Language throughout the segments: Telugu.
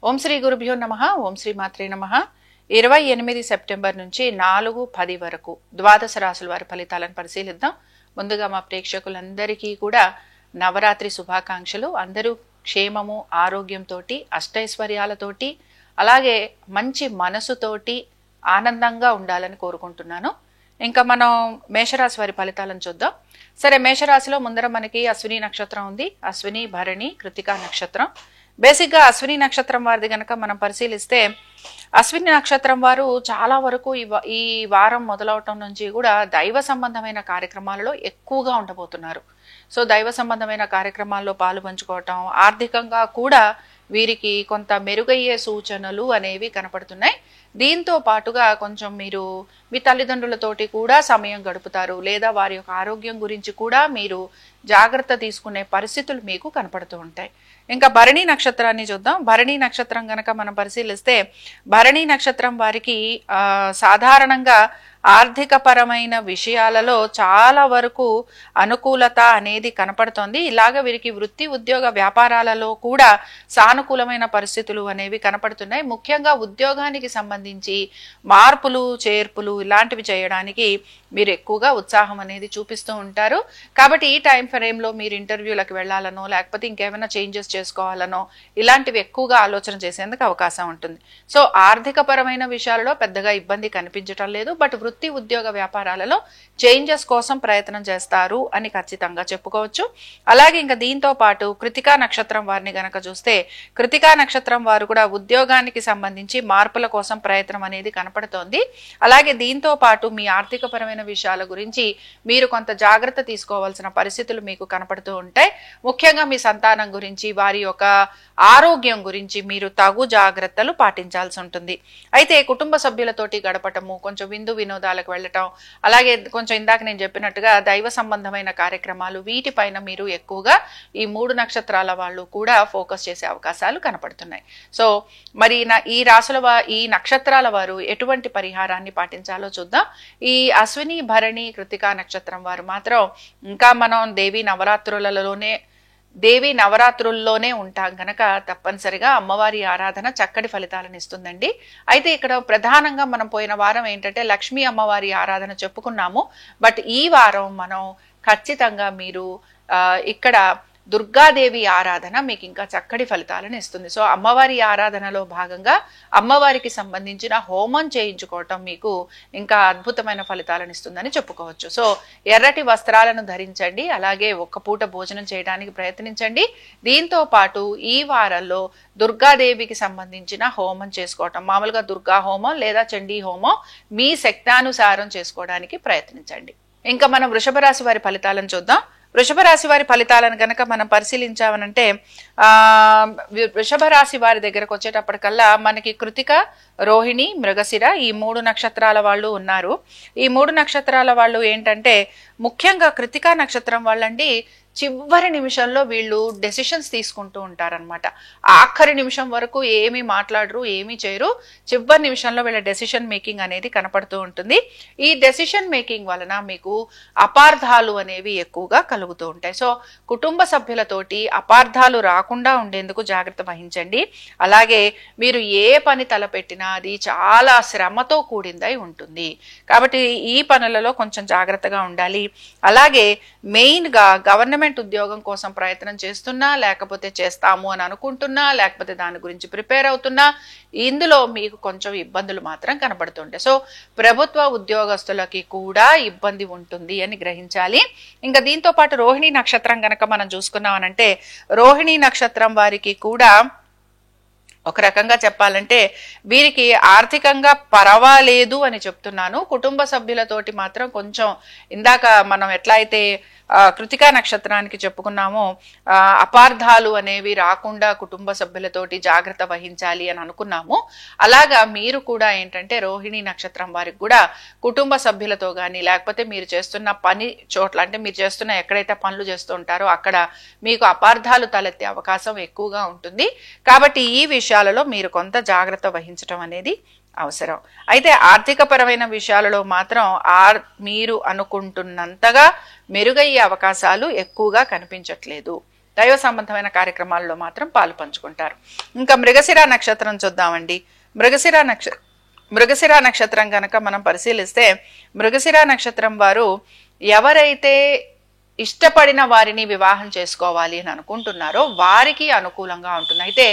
ఓం శ్రీ గురుభ్యో నమః. ఓం శ్రీ మాత్రే నమః. 28 సెప్టెంబర్ నుంచి 4-10 వరకు ద్వాదశ రాశుల వారి ఫలితాలను పరిశీలిద్దాం. ముందుగా మా ప్రేక్షకులందరికీ కూడా నవరాత్రి శుభాకాంక్షలు. అందరూ క్షేమము, ఆరోగ్యంతో, అష్టైశ్వర్యాలతోటి, అలాగే మంచి మనసుతోటి ఆనందంగా ఉండాలని కోరుకుంటున్నాను. ఇంకా మనం మేషరాశి వారి ఫలితాలను చూద్దాం. సరే, మేషరాశిలో ముందర మనకి అశ్విని నక్షత్రం ఉంది. అశ్విని, భరణి, కృతికా నక్షత్రం. బేసిక్గా అశ్విని నక్షత్రం వారిది కనుక మనం పరిశీలిస్తే, అశ్విని నక్షత్రం వారు చాలా వరకు ఈ వారం మొదలవటం నుంచి కూడా దైవ సంబంధమైన కార్యక్రమాలలో ఎక్కువగా ఉండబోతున్నారు. సో దైవ సంబంధమైన కార్యక్రమాల్లో పాలు పంచుకోవటం, ఆర్థికంగా కూడా వీరికి కొంత మెరుగయ్యే సూచనలు అనేవి కనపడుతున్నాయి. దీంతో పాటుగా కొంచెం మీరు మీ తల్లిదండ్రులతోటి కూడా సమయం గడుపుతారు, లేదా వారి యొక్క ఆరోగ్యం గురించి కూడా మీరు జాగ్రత్త తీసుకునే పరిస్థితులు మీకు కనపడుతూ ఉంటాయి. ఇంకా భరణి నక్షత్రాన్ని చూద్దాం. భరణి నక్షత్రం గనక మనం పరిశీలిస్తే, భరణి నక్షత్రం వారికి సాధారణంగా ఆర్థిక పరమైన విషయాలలో చాలా వరకు అనుకూలత అనేది కనపడుతోంది. ఇలాగ వీరికి వృత్తి, ఉద్యోగ, వ్యాపారాలలో కూడా సానుకూలమైన పరిస్థితులు అనేవి కనపడుతున్నాయి. ముఖ్యంగా ఉద్యోగానికి సంబంధించి మార్పులు, చేర్పులు ఇలాంటివి చేయడానికి మీరు ఎక్కువగా ఉత్సాహం అనేది చూపిస్తూ ఉంటారు. కాబట్టి ఈ టైం ఫ్రేమ్లో మీరు ఇంటర్వ్యూలకు వెళ్ళాలనో, లేకపోతే ఇంకేమైనా చేంజెస్ చేసుకోవాలనో, ఇలాంటివి ఎక్కువగా ఆలోచన చేసేందుకు అవకాశం ఉంటుంది. సో ఆర్థిక పరమైన విషయాలలో పెద్దగా ఇబ్బంది కనిపించటం లేదు. బట్ వృత్తి, ఉద్యోగ, వ్యాపారాలలో చేంజెస్ కోసం ప్రయత్నం చేస్తారు అని ఖచ్చితంగా చెప్పుకోవచ్చు. అలాగే ఇంకా దీంతో పాటు కృతికా నక్షత్రం వారిని గనక చూస్తే, కృతికా నక్షత్రం వారు కూడా ఉద్యోగానికి సంబంధించి మార్పుల కోసం ప్రయత్నం అనేది కనపడుతోంది. అలాగే దీంతో పాటు మీ ఆర్థిక పరమైన విషయాల గురించి మీరు కొంత జాగ్రత్త తీసుకోవాల్సిన పరిస్థితులు మీకు కనపడుతూ ఉంటాయి. ముఖ్యంగా మీ సంతానం గురించి, వారి యొక్క ఆరోగ్యం గురించి మీరు తగు జాగ్రత్తలు పాటించాల్సి ఉంటుంది. అయితే కుటుంబ సభ్యులతోటి గడపటము, కొంచెం విందు వినోదాలకు వెళ్ళటం, అలాగే కొంచెం ఇందాక నేను చెప్పినట్టుగా దైవ సంబంధమైన కార్యక్రమాలు, వీటిపైన మీరు ఎక్కువగా ఈ 3 నక్షత్రాల వాళ్ళు కూడా ఫోకస్ చేసే అవకాశాలు కనపడుతున్నాయి. సో మరి ఈ రాశుల ఈ నక్షత్రాల వారు ఎటువంటి పరిహారాన్ని పాటించాలో చూద్దాం. ఈ అశ్విని, భరణి, కృతికా నక్షత్రం వారు మాత్రం ఇంకా మనం దేవి నవరాత్రుల్లోనే ఉంటాం కనుక తప్పనిసరిగా అమ్మవారి ఆరాధన చక్కటి ఫలితాలను ఇస్తుందండి. అయితే ఇక్కడ ప్రధానంగా మనం పోయిన వారం ఏంటంటే లక్ష్మీ అమ్మవారి ఆరాధన చెప్పుకున్నాము. బట్ ఈ వారం మనం ఖచ్చితంగా మీరు ఇక్కడ దుర్గాదేవి ఆరాధన మీకు ఇంకా చక్కటి ఫలితాలను ఇస్తుంది. సో అమ్మవారి ఆరాధనలో భాగంగా అమ్మవారికి సంబంధించిన హోమం చేయించుకోవటం మీకు ఇంకా అద్భుతమైన ఫలితాలను ఇస్తుందని చెప్పుకోవచ్చు. సో ఎర్రటి వస్త్రాలను ధరించండి, అలాగే ఒక్క పూట భోజనం చేయడానికి ప్రయత్నించండి. దీంతో పాటు ఈ వారంలో దుర్గాదేవికి సంబంధించిన హోమం చేసుకోవటం, మామూలుగా దుర్గా హోమం లేదా చండీ హోమం మీ శక్తానుసారం చేసుకోవడానికి ప్రయత్నించండి. ఇంకా మనం వృషభ రాశి వారి ఫలితాలను చూద్దాం. వృషభ రాశి వారి ఫలితాలను కనుక మనం పరిశీలించామనంటే, వృషభ రాశి వారి దగ్గరకు వచ్చేటప్పటికల్లా మనకి కృతిక, రోహిణి, మృగశిర ఈ 3 నక్షత్రాల వాళ్ళు ఉన్నారు. ఈ 3 నక్షత్రాల వాళ్ళు ఏంటంటే, ముఖ్యంగా కృతికా నక్షత్రం వాళ్ళండి చివరి నిమిషంలో వీళ్ళు డెసిషన్స్ తీసుకుంటూ ఉంటారనమాట. ఆఖరి నిమిషం వరకు ఏమీ మాట్లాడరు, ఏమీ చేయరు. చివరి నిమిషంలో వీళ్ళ డెసిషన్ మేకింగ్ అనేది కనపడుతూ ఉంటుంది. ఈ డెసిషన్ మేకింగ్ వలన మీకు అపార్థాలు అనేవి ఎక్కువగా కలుగుతూ ఉంటాయి. సో కుటుంబ సభ్యులతోటి అపార్థాలు రాకుండా ఉండేందుకు జాగ్రత్త వహించండి. అలాగే మీరు ఏ పని తలపెట్టినా అది చాలా శ్రమతో కూడిందై ఉంటుంది. కాబట్టి ఈ పనులలో కొంచెం జాగ్రత్తగా ఉండాలి. అలాగే మెయిన్గా గవర్నమెంట్ ఉద్యోగం కోసం ప్రయత్నం చేస్తున్నా, లేకపోతే చేస్తాము అని అనుకుంటున్నా, లేకపోతే దాని గురించి ప్రిపేర్ అవుతున్నా, ఇందులో మీకు కొంచెం ఇబ్బందులు మాత్రం కనబడుతుంటాయి. సో ప్రభుత్వ ఉద్యోగస్తులకి కూడా ఇబ్బంది ఉంటుంది అని గ్రహించాలి. ఇంకా దీంతో పాటు రోహిణి నక్షత్రం కనుక మనం చూసుకున్నామనంటే, రోహిణి నక్షత్రం వారికి కూడా ఒక రకంగా చెప్పాలంటే వీరికి ఆర్థికంగా పర్వాలేదు అని చెప్తున్నాను. కుటుంబ సభ్యులతోటి మాత్రం కొంచెం ఇందాక మనం ఎట్లా అయితే కృతికా నక్షత్రానికి చెప్పుకున్నామో అపార్థాలు అనేవి రాకుండా కుటుంబ సభ్యులతోటి జాగ్రత్త వహించాలి అని అనుకున్నాము. అలాగా మీరు కూడా ఏంటంటే రోహిణి నక్షత్రం వారికి కూడా కుటుంబ సభ్యులతో కానీ, లేకపోతే మీరు చేస్తున్న పని చోట్ల, అంటే మీరు చేస్తున్న ఎక్కడైతే పనులు చేస్తూ ఉంటారో అక్కడ మీకు అపార్థాలు తలెత్తే అవకాశం ఎక్కువగా ఉంటుంది. కాబట్టి ఈ విషయాలలో మీరు కొంత జాగ్రత్త వహించడం అనేది అవసరం. అయితే ఆర్థిక పరమైన విషయాలలో మాత్రం మీరు అనుకుంటున్నంతగా మెరుగయ్యే అవకాశాలు ఎక్కువగా కనిపించట్లేదు. దైవ సంబంధమైన కార్యక్రమాల్లో మాత్రం పాలు పంచుకుంటారు. ఇంకా మృగశిర నక్షత్రం చూద్దామండి. మృగశిర నక్షత్రం కనుక మనం పరిశీలిస్తే మృగశిర నక్షత్రం వారు ఎవరైతే ఇష్టపడిన వారిని వివాహం చేసుకోవాలి అని అనుకుంటున్నారో వారికి అనుకూలంగా ఉంటుంది. అయితే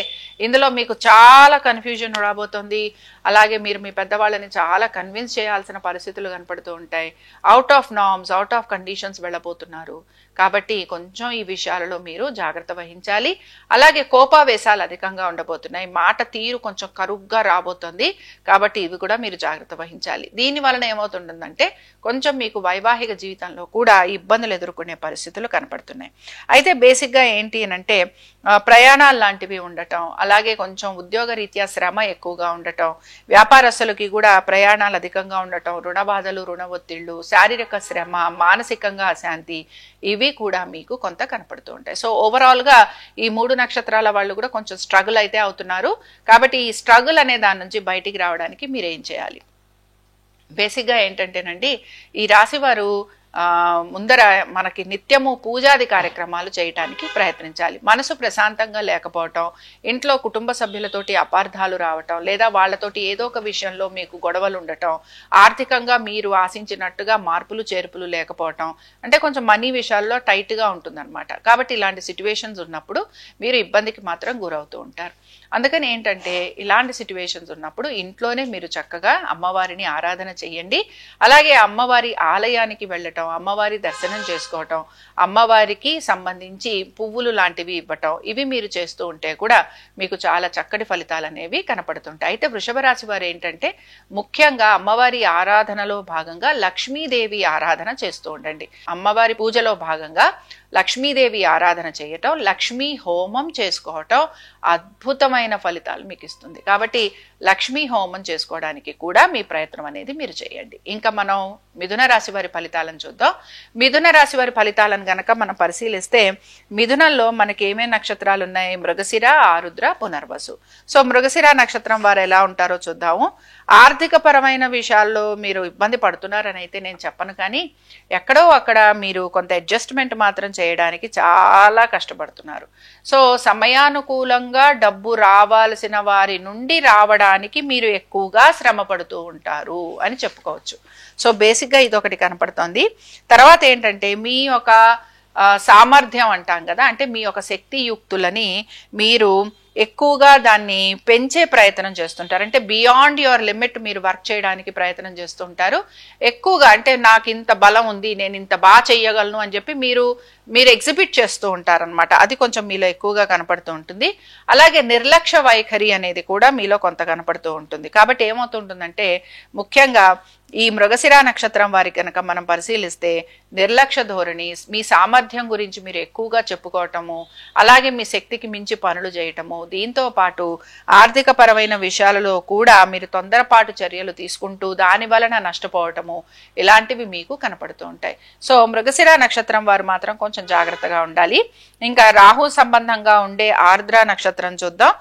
ఇందులో మీకు చాలా కన్ఫ్యూజన్ రాబోతుంది. అలాగే మీరు మీ పెద్దవాళ్ళని చాలా కన్విన్స్ చేయాల్సిన పరిస్థితులు కనపడుతూ ఉంటాయి. Out of norms, out of conditions వెళ్ళబోతున్నారు. కాబట్టి కొంచెం ఈ విషయాలలో మీరు జాగ్రత్త వహించాలి. అలాగే కోపావేశాలు అధికంగా ఉండబోతున్నాయి. మాట తీరు కొంచెం కరుగ్గా రాబోతుంది. కాబట్టి ఇవి కూడా మీరు జాగ్రత్త వహించాలి. దీని వలన ఏమవుతుంటుందంటే కొంచెం మీకు వైవాహిక జీవితంలో కూడా ఇబ్బందులు ఎదుర్కొనే పరిస్థితులు కనపడుతున్నాయి. అయితే బేసిక్గా ఏంటి అనంటే ప్రయాణాలు లాంటివి ఉండటం, అలాగే కొంచెం ఉద్యోగ రీత్యా శ్రమ ఎక్కువగా ఉండటం, వ్యాపారస్తులకి కూడా ప్రయాణాలు అధికంగా ఉండటం, రుణ బాధలు, రుణ ఒత్తిళ్లు, శారీరక శ్రమ, మానసికంగా అశాంతి, ఇవి కూడా మీకు కొంత కనపడుతూ ఉంటాయి. సో ఓవరాల్ గా ఈ 3 నక్షత్రాల వాళ్ళు కూడా కొంచెం స్ట్రగుల్ అయితే అవుతున్నారు. కాబట్టి ఈ స్ట్రగుల్ అనే దాని నుంచి బయటికి రావడానికి మీరు ఏం చేయాలి? బేసిక్గా ఏంటంటేనండి, ఈ రాశి వారు ముందర మనకి నిత్యము పూజాది కార్యక్రమాలు చేయటానికి ప్రయత్నించాలి. మనసు ప్రశాంతంగా లేకపోవటం, ఇంట్లో కుటుంబ సభ్యులతోటి అపార్థాలు రావటం, లేదా వాళ్లతోటి ఏదో ఒక విషయంలో మీకు గొడవలు ఉండటం, ఆర్థికంగా మీరు ఆశించినట్టుగా మార్పులు చేర్పులు లేకపోవటం, అంటే కొంచెం మనీ విషయాల్లో టైట్గా ఉంటుందన్నమాట. కాబట్టి ఇలాంటి సిచ్యువేషన్స్ ఉన్నప్పుడు మీరు ఇబ్బందికి మాత్రం గురవుతూ ఉంటారు. అందుకని ఏంటంటే ఇలాంటి సిచ్యువేషన్స్ ఉన్నప్పుడు ఇంట్లోనే మీరు చక్కగా అమ్మవారిని ఆరాధన చెయ్యండి. అలాగే అమ్మవారి ఆలయానికి వెళ్ళటం, అమ్మవారి దర్శనం చేసుకోవటం, అమ్మవారికి సంబంధించి పువ్వులు లాంటివి ఇవ్వటం, ఇవి మీరు చేస్తూ ఉంటే కూడా మీకు చాలా చక్కటి ఫలితాలు అనేవి కనపడుతుంటాయి. అయితే వృషభ రాశి వారు ఏంటంటే ముఖ్యంగా అమ్మవారి ఆరాధనలో భాగంగా లక్ష్మీదేవి ఆరాధన చేస్తూ ఉండండి. అమ్మవారి పూజలో భాగంగా లక్ష్మీదేవి ఆరాధన చేయటం, లక్ష్మీ హోమం చేసుకోవటం అద్భుతమైన ఫలితాలు మీకు ఇస్తుంది. కాబట్టి లక్ష్మీ హోమం చేసుకోవడానికి కూడా మీ ప్రయత్నం అనేది మీరు చేయండి. ఇంకా మనం మిథున రాశి వారి ఫలితాలను చూద్దాం. మిథున రాశి వారి ఫలితాలను గనక మనం పరిశీలిస్తే మిథునంలో మనకి ఏమేమి నక్షత్రాలు ఉన్నాయి? మృగశిర, ఆరుద్ర, పునర్వసు. సో మృగశిర నక్షత్రం వారు ఎలా ఉంటారో చూద్దాము. ఆర్థిక పరమైన విషయాల్లో మీరు ఇబ్బంది పడుతున్నారని అయితే నేను చెప్పను, కానీ ఎక్కడో అక్కడ మీరు కొంత అడ్జస్ట్మెంట్ మాత్రం చేయడానికి చాలా కష్టపడుతున్నారు. సో సమయానుకూలంగా డబ్బు రావాల్సిన వారి నుండి రావడానికి మీరు ఎక్కువగా శ్రమ పడుతూ ఉంటారు అని చెప్పుకోవచ్చు. సో బేసిక్గా ఇది ఒకటి కనపడుతోంది. తర్వాత ఏంటంటే మీ యొక్క సామర్థ్యం అంటాం కదా, అంటే మీ యొక్క శక్తియుక్తులని మీరు ఎక్కువగా దాన్ని పెంచే ప్రయత్నం చేస్తుంటారు. అంటే బియాండ్ యువర్ లిమిట్ మీరు వర్క్ చేయడానికి ప్రయత్నం చేస్తుంటారు. ఎక్కువగా అంటే నాకు ఇంత బలం ఉంది, నేను ఇంత బాగా చెయ్యగలను అని చెప్పి మీరు ఎగ్జిబిట్ చేస్తూ ఉంటారనమాట. అది కొంచెం మీలో ఎక్కువగా కనపడుతూ ఉంటుంది. అలాగే నిర్లక్ష్య వైఖరి అనేది కూడా మీలో కొంత కనపడుతూ ఉంటుంది. కాబట్టి ఏమవుతుంటుందంటే ముఖ్యంగా ఈ మృగశిర నక్షత్రం వారి కనుక మనం పరిశీలిస్తే నిర్లక్ష్య ధోరణి, మీ సామర్థ్యం గురించి మీరు ఎక్కువగా చెప్పుకోవటము, అలాగే మీ శక్తికి మించి పనులు చేయటము, దీంతో పాటు ఆర్థిక పరమైన విషయాలలో కూడా మీరు తొందరపాటు చర్యలు తీసుకుంటూ దాని వలన నష్టపోవటము, ఇలాంటివి మీకు కనపడుతూ ఉంటాయి. సో మృగశిర నక్షత్రం వారు మాత్రం కొంచెం జాగ్రత్తగా ఉండాలి. ఇంకా రాహు సంబంధంగా ఉండే ఆర్ద్ర నక్షత్రం చూద్దాం.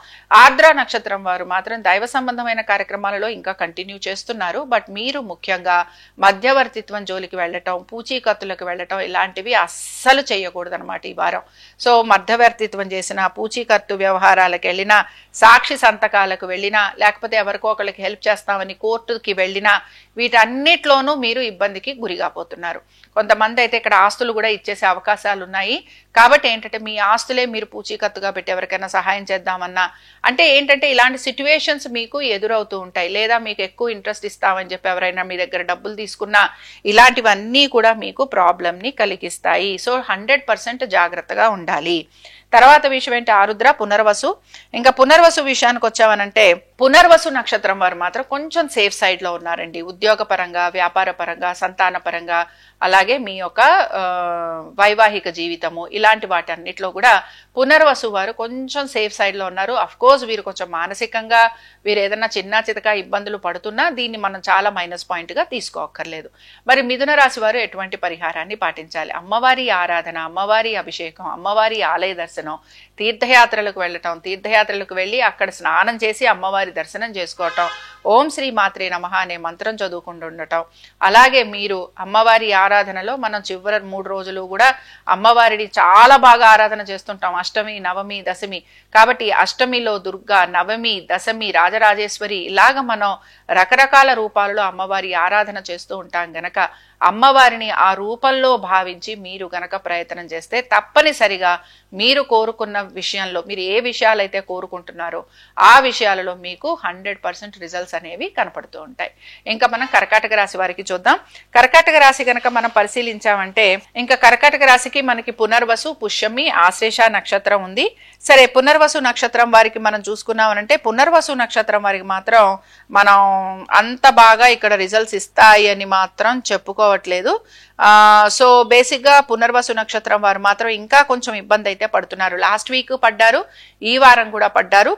ఆర్ద్ర నక్షత్రం వారు మాత్రం దైవ సంబంధమైన కార్యక్రమాలలో ఇంకా కంటిన్యూ చేస్తున్నారు. బట్ మీరు ముఖ్యంగా మధ్యవర్తిత్వం జోలికి వెళ్ళటం, పూచీకత్తులకు వెళ్ళటం ఇలాంటివి అస్సలు చేయకూడదు అనమాట ఈ వారం. సో మధ్యవర్తిత్వం చేసిన, పూచీకత్తు వ్యవహారాలకు వెళ్ళినా, సాక్షి సంతకాలకు వెళ్ళినా, లేకపోతే ఎవరికో ఒకరికి హెల్ప్ చేస్తామని కోర్టుకి వెళ్ళినా, వీటన్నిటిలోనూ మీరు ఇబ్బందికి గురిగాపోతున్నారు. కొంతమంది అయితే ఇక్కడ ఆస్తులు కూడా ఇచ్చేసే అవకాశాలు ఉన్నాయి. కాబట్టి ఏంటంటే మీ ఆస్తులే మీరు పూచీకత్తుగా పెట్టి ఎవరికైనా సహాయం చేద్దామన్నా, అంటే ఏంటంటే ఇలాంటి సిచ్యువేషన్స్ మీకు ఎదురవుతూ ఉంటాయి. లేదా మీకు ఎక్కువ ఇంట్రెస్ట్ ఇస్తామని చెప్పి ఎవరైనా మీ దగ్గర డబ్బులు తీసుకున్నా, ఇలాంటివన్నీ కూడా మీకు ప్రాబ్లంని కలిగిస్తాయి. సో 100% జాగ్రత్తగా ఉండాలి. తర్వాత విషయం ఏంటి? ఆరుద్ర, పునర్వసు. ఇంకా పునర్వసు విషయానికి వచ్చామనంటే పునర్వసు నక్షత్రం వారు మాత్రం కొంచెం సేఫ్ సైడ్ లో ఉన్నారండి. ఉద్యోగ పరంగా, వ్యాపార పరంగా, సంతాన పరంగా, అలాగే మీ యొక్క వైవాహిక జీవితము, ఇలాంటి వాటి అన్నిట్లో కూడా పునర్వసు వారు కొంచెం సేఫ్ సైడ్ లో ఉన్నారు. అఫ్ కోర్స్ వీరు కొంచెం మానసికంగా వీరు ఏదైనా చిన్న చితక ఇబ్బందులు పడుతున్నా దీన్ని మనం చాలా మైనస్ పాయింట్ గా తీసుకోక్కర్లేదు. మరి మిథున రాశి వారు ఎటువంటి పరిహారాన్ని పాటించాలి? అమ్మవారి ఆరాధన, అమ్మవారి అభిషేకం, అమ్మవారి ఆలయ దర్శనం దర్శనం, తీర్థయాత్రలకు వెళ్ళటం, తీర్థయాత్రలకు వెళ్ళి అక్కడ స్నానం చేసి అమ్మవారి దర్శనం చేసుకోవటం, ఓం శ్రీ మాత్రే నమః అనే మంత్రం చదువుకుంటూ ఉండటం. అలాగే మీరు అమ్మవారి ఆరాధనలో మనం చివరి 3 రోజులు కూడా అమ్మవారిని చాలా బాగా ఆరాధన చేస్తుంటాం, అష్టమి, నవమి, దశమి. కాబట్టి అష్టమిలో దుర్గా, నవమి, దశమి రాజరాజేశ్వరి, ఇలాగ మనం రకరకాల రూపాలలో అమ్మవారి ఆరాధన చేస్తూ ఉంటాం గనక అమ్మవారిని ఆ రూపంలో భావించి మీరు గనక ప్రయత్నం చేస్తే తప్పనిసరిగా మీరు కోరుకున్న విషయంలో, మీరు ఏ విషయాలైతే కోరుకుంటున్నారో ఆ విషయాలలో మీకు 100% రిజల్ట్స్ అనేవి కనపడుతూ ఉంటాయి. ఇంకా మనం కర్కాటక రాశి వారికి చూద్దాం. కర్కాటక రాశి గనక మనం పరిశీలించామంటే ఇంకా కర్కాటక రాశికి మనకి పునర్వసు, పుష్యమి, ఆశ్లేష నక్షత్రం ఉంది. సరే, పునర్వసు నక్షత్రం వారికి మనం చూసుకున్నామనంటే పునర్వసు నక్షత్రం వారికి మాత్రం మనం అంత బాగా ఇక్కడ రిజల్ట్స్ ఇస్తాయి అని మాత్రం చెప్పుకోవట్లేదు. సో బేసిక్ గా పునర్వసు నక్షత్రం వారు మాత్రం ఇంకా కొంచెం ఇబ్బంది అయితే పడుతున్నారు. లాస్ట్ వీక్ పడ్డారు, ఈ వారం కూడా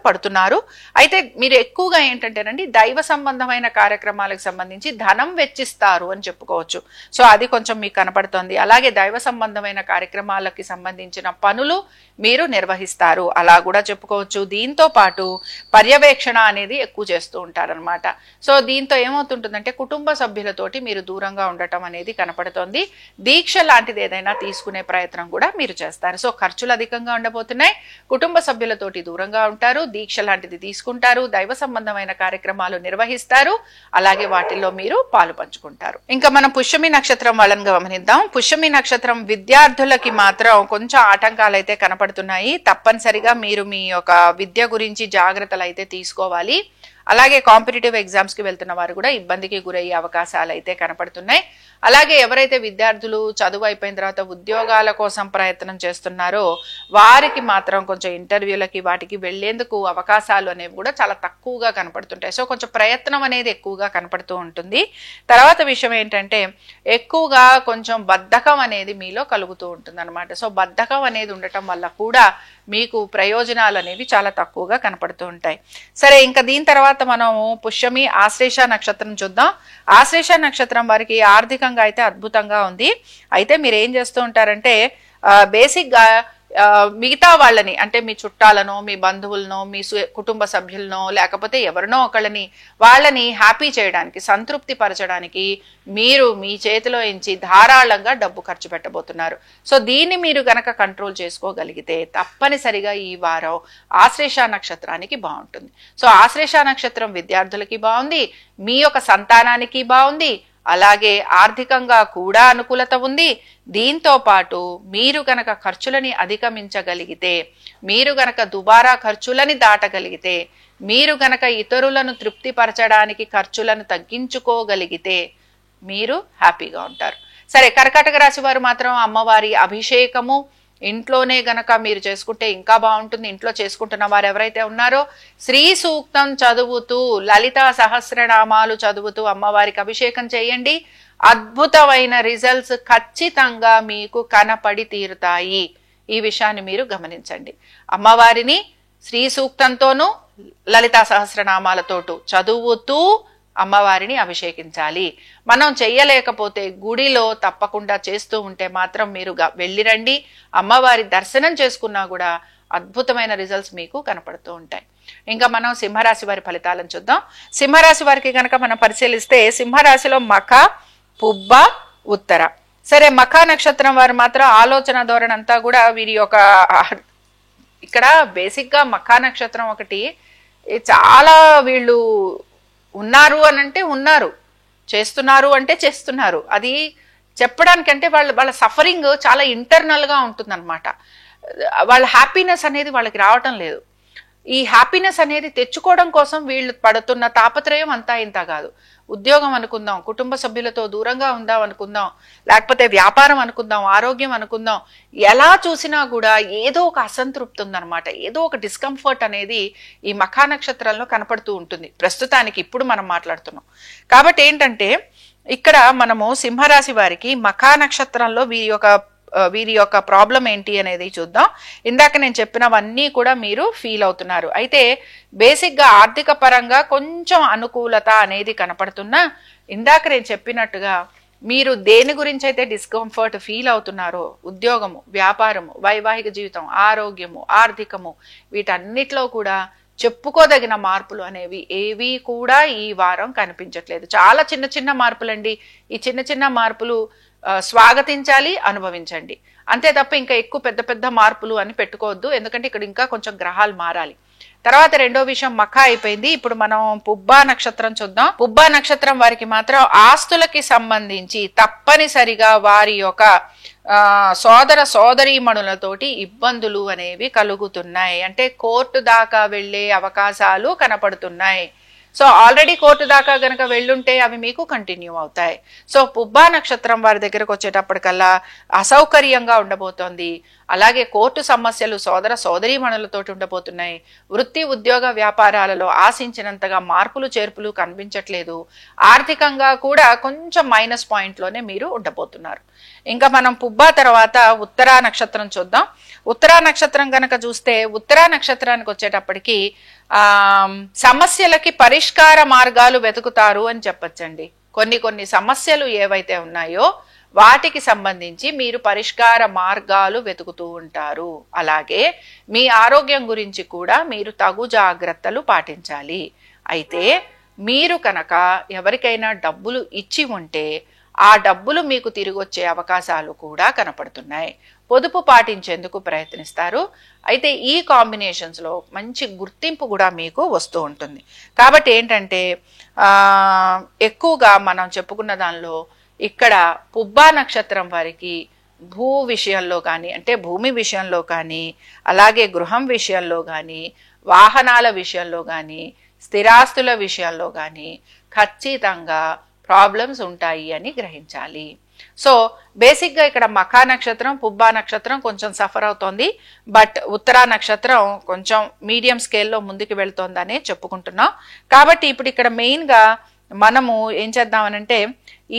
పడుతున్నారు. అయితే మీరు ఎక్కువగా ఏంటంటేనండి దైవ సంబంధమైన కార్యక్రమాలకు సంబంధించి ధనం వెచ్చిస్తారు అని చెప్పుకోవచ్చు. సో అది కొంచెం మీకు కనపడుతోంది. అలాగే దైవ సంబంధమైన కార్యక్రమాలకి సంబంధించిన పనులు మీరు నిర్వహిస్తారు అలా కూడా చెప్పుకోవచ్చు. దీంతో పాటు పర్యవేక్షణ అనేది ఎక్కువ చేస్తూ ఉంటారనమాట. సో దీంతో ఏమవుతుంటుందంటే కుటుంబ సభ్యులతోటి మీరు దూరంగా ఉండటం అనేది కనపడుతోంది. దీక్ష లాంటిది ఏదైనా తీసుకునే ప్రయత్నం కూడా మీరు చేస్తారు. సో ఖర్చులు అధికంగా ఉండబోతున్నాయి, కుటుంబ సభ్యులతోటి దూరంగా ఉంటారు, దీక్ష లాంటిది తీసుకుంటారు, దైవ సంబంధమైన కార్యక్రమాలు నిర్వహిస్తారు, అలాగే వాటిల్లో మీరు పాలు పంచుకుంటారు. ఇంకా మనం పుష్యమి నక్షత్రం వాళ్ళని గమనిద్దాం. పుష్యమి నక్షత్రం విద్యార్థులకి మాత్రం కొంచెం ఆటంకాలు అయితే కనపడుతున్నాయి. తప్పనిసరిగా మీరు మీ యొక్క విద్య గురించి జాగ్రత్తలు అయితే తీసుకోవాలి. అలాగే కాంపిటేటివ్ ఎగ్జామ్స్ కి వెళ్తున్న వారు కూడా ఇబ్బందికి గురయ్యే అవకాశాలు అయితే కనపడుతున్నాయి. అలాగే ఎవరైతే విద్యార్థులు చదువు అయిపోయిన తర్వాత ఉద్యోగాల కోసం ప్రయత్నం చేస్తున్నారో వారికి మాత్రం కొంచెం ఇంటర్వ్యూలకి వాటికి వెళ్లేందుకు అవకాశాలు అనేవి కూడా చాలా తక్కువగా కనపడుతుంటాయి. సో కొంచెం ప్రయత్నం అనేది ఎక్కువగా కనపడుతూ ఉంటుంది. తర్వాత విషయం ఏంటంటే ఎక్కువగా కొంచెం బద్ధకం అనేది మీలో కలుగుతూ ఉంటుంది అనమాట. సో బద్ధకం అనేది ఉండటం వల్ల కూడా మీకు ప్రయోజనాలు అనేవి చాలా తక్కువగా కనపడుతూ ఉంటాయి. సరే, ఇంకా దీని తర్వాత మనము పుష్యమి, ఆశ్లేష నక్షత్రం చూద్దాం. ఆశ్లేష నక్షత్రం వారికి ఆర్థికంగా అయితే అద్భుతంగా ఉంది. అయితే మీరు ఏం చేస్తూ ఉంటారంటే బేసిక్ గా మిగతా వాళ్ళని, అంటే మీ చుట్టాలను, మీ బంధువులను, మీ కుటుంబ సభ్యులను, లేకపోతే ఎవరినో ఒకళ్ళని వాళ్ళని హ్యాపీ చేయడానికి, సంతృప్తి పరచడానికి మీరు మీ చేతిలో ఎంచి ధారాళంగా డబ్బు ఖర్చు పెట్టబోతున్నారు. సో దీన్ని మీరు గనక కంట్రోల్ చేసుకోగలిగితే తప్పనిసరిగా ఈ వారం ఆశ్లేష నక్షత్రానికి బాగుంటుంది. సో ఆశ్లేష నక్షత్రం విద్యార్థులకి బాగుంది, మీ యొక్క సంతానానికి బాగుంది, అలాగే ఆర్థికంగా కూడా అనుకూలత ఉంది. దీంతో పాటు మీరు గనక ఖర్చులని అధిగమించగలిగితే, మీరు గనక దుబారా ఖర్చులని దాటగలిగితే, మీరు గనక ఇతరులను తృప్తిపరచడానికి ఖర్చులను తగ్గించుకోగలిగితే మీరు హ్యాపీగా ఉంటారు. సరే, కర్కాటక రాశి వారు మాత్రం అమ్మవారి అభిషేకము ఇంట్లోనే గనక మీరు చేసుకుంటే ఇంకా బాగుంటుంది. ఇంట్లో చేసుకుంటున్న వారు ఎవరైతే ఉన్నారో శ్రీ సూక్తం చదువుతూ, లలితా సహస్రనామాలు చదువుతూ అమ్మవారికి అభిషేకం చేయండి. అద్భుతమైన రిజల్ట్స్ ఖచ్చితంగా మీకు కనపడి తీరుతాయి. ఈ విషయాన్ని మీరు గమనించండి. అమ్మవారిని శ్రీ సూక్తంతోనూ లలితా సహస్రనామాలతోటూ చదువుతూ అమ్మవారిని అభిషేకించాలి. మనం చెయ్యలేకపోతే గుడిలో తప్పకుండా చేస్తూ ఉంటే మాత్రం మీరు వెళ్ళిరండి. అమ్మవారి దర్శనం చేసుకున్నా కూడా అద్భుతమైన రిజల్ట్స్ మీకు కనపడుతూ ఉంటాయి. ఇంకా మనం సింహరాశి వారి ఫలితాలను చూద్దాం. సింహరాశి వారికి కనుక మనం పరిశీలిస్తే సింహరాశిలో మఖ, పుబ్బ, ఉత్తర. సరే, మఖ నక్షత్రం వారు మాత్రం ఆలోచన ధోరణి అంతా కూడా వీరి యొక్క ఇక్కడ బేసిక్ గా మఖ నక్షత్రం ఒకటి చాలా వీళ్ళు ఉన్నారు అని అంటే ఉన్నారు, చేస్తున్నారు అంటే చేస్తున్నారు. అది చెప్పడానికంటే వాళ్ళ సఫరింగ్ చాలా ఇంటర్నల్ గా ఉంటుందన్నమాట. వాళ్ళ హ్యాపీనెస్ అనేది వాళ్ళకి రావటం లేదు. ఈ హ్యాపీనెస్ అనేది తెచ్చుకోవడం కోసం వీళ్ళు పడుతున్న తాపత్రయం అంతా ఇంత కాదు. ఉద్యోగం అనుకుందాం, కుటుంబ సభ్యులతో దూరంగా ఉందాం అనుకుందాం, లేకపోతే వ్యాపారం అనుకుందాం, ఆరోగ్యం అనుకుందాం, ఎలా చూసినా కూడా ఏదో ఒక అసంతృప్తి ఉందన్నమాట. ఏదో ఒక డిస్కంఫర్ట్ అనేది ఈ మఖా నక్షత్రంలో కనపడుతూ ఉంటుంది ప్రస్తుతానికి, ఇప్పుడు మనం మాట్లాడుతున్నాం. కాబట్టి ఏంటంటే ఇక్కడ మనము సింహరాశి వారికి మఖా నక్షత్రంలో వీరి యొక్క ప్రాబ్లం ఏంటి అనేది చూద్దాం. ఇందాక నేను చెప్పినవన్నీ కూడా మీరు ఫీల్ అవుతున్నారు. అయితే బేసిక్ గా ఆర్థిక పరంగా కొంచెం అనుకూలత అనేది కనపడుతున్నా ఇందాక నేను చెప్పినట్టుగా మీరు దేని గురించి అయితే డిస్కంఫర్ట్ ఫీల్ అవుతున్నారో, ఉద్యోగము, వ్యాపారము, వైవాహిక జీవితం, ఆరోగ్యము, ఆర్థికము, వీటన్నిటిలో కూడా చెప్పుకోదగిన మార్పులు అనేవి ఏవి కూడా ఈ వారం కనిపించట్లేదు. చాలా చిన్న చిన్న మార్పులండి. ఈ చిన్న చిన్న మార్పులు స్వాగతించాలి, అనుభవించండి. అంతే తప్ప ఇంకా ఎక్కువ పెద్ద పెద్ద మార్పులు అని పెట్టుకోవద్దు. ఎందుకంటే ఇక్కడ ఇంకా కొంచెం గ్రహాలు మారాలి. తర్వాత రెండో విషయం మఖ అయిపోయింది. ఇప్పుడు మనం పుబ్బా నక్షత్రం చూద్దాం. పుబ్బా నక్షత్రం వారికి మాత్రం ఆస్తులకి సంబంధించి తప్పనిసరిగా వారి యొక్క సోదర సోదరీమణులతోటి ఇబ్బందులు అనేవి కలుగుతున్నాయి. అంటే కోర్టు దాకా వెళ్లే అవకాశాలు కనపడుతున్నాయి. సో ఆల్రెడీ కోర్టు దాకా గనక వెళ్ళుంటే అవి మీకు కంటిన్యూ అవుతాయి. సో పుబ్బా నక్షత్రం వారి దగ్గరకు వచ్చేటప్పటికల్లా అసౌకర్యంగా ఉండబోతోంది. అలాగే కోర్టు సమస్యలు సోదర సోదరీమణులతోటి ఉండబోతున్నాయి. వృత్తి ఉద్యోగ వ్యాపారాలలో ఆశించినంతగా మార్పులు చేర్పులు కనిపించట్లేదు. ఆర్థికంగా కూడా కొంచెం మైనస్ పాయింట్లోనే మీరు ఉండబోతున్నారు. ఇంకా మనం పుబ్బా తర్వాత ఉత్తరా నక్షత్రం చూద్దాం. ఉత్తరా నక్షత్రం గనక చూస్తే ఉత్తరా నక్షత్రానికి వచ్చేటప్పటికి సమస్యలకి పరిష్కార మార్గాలు వెతుకుతారు అని చెప్పచ్చండి. కొన్ని సమస్యలు ఏవైతే ఉన్నాయో వాటికి సంబంధించి మీరు పరిష్కార మార్గాలు వెతుకుతూ ఉంటారు. అలాగే మీ ఆరోగ్యం గురించి కూడా మీరు తగు జాగ్రత్తలు పాటించాలి. అయితే మీరు కనుక ఎవరికైనా డబ్బులు ఇచ్చి ఉంటే ఆ డబ్బులు మీకు తిరిగి వచ్చే అవకాశాలు కూడా కనపడుతున్నాయి. పొదుపు పాటించేందుకు ప్రయత్నిస్తారు. అయితే ఈ కాంబినేషన్స్ లో మంచి గుర్తింపు కూడా మీకు వస్తూ ఉంటుంది. కాబట్టి ఏంటంటే ఎక్కువగా మనం చెప్పుకున్న దానిలో ఇక్కడ పుబ్బా నక్షత్రం వారికి భూ విషయంలో కానీ, అంటే భూమి విషయంలో కానీ, అలాగే గృహం విషయంలో కానీ, వాహనాల విషయంలో కానీ, స్థిరాస్తుల విషయాల్లో కానీ ఖచ్చితంగా ప్రాబ్లమ్స్ ఉంటాయి అని గ్రహించాలి. సో బేసిక్ గా ఇక్కడ మఖా నక్షత్రం, పుబ్బా నక్షత్రం కొంచెం సఫర్ అవుతోంది. బట్ ఉత్తరా నక్షత్రం కొంచెం మీడియం స్కేల్లో ముందుకు వెళ్తోందనే చెప్పుకుంటున్నాం. కాబట్టి ఇప్పుడు ఇక్కడ మెయిన్ గా మనము ఏం చేద్దామనంటే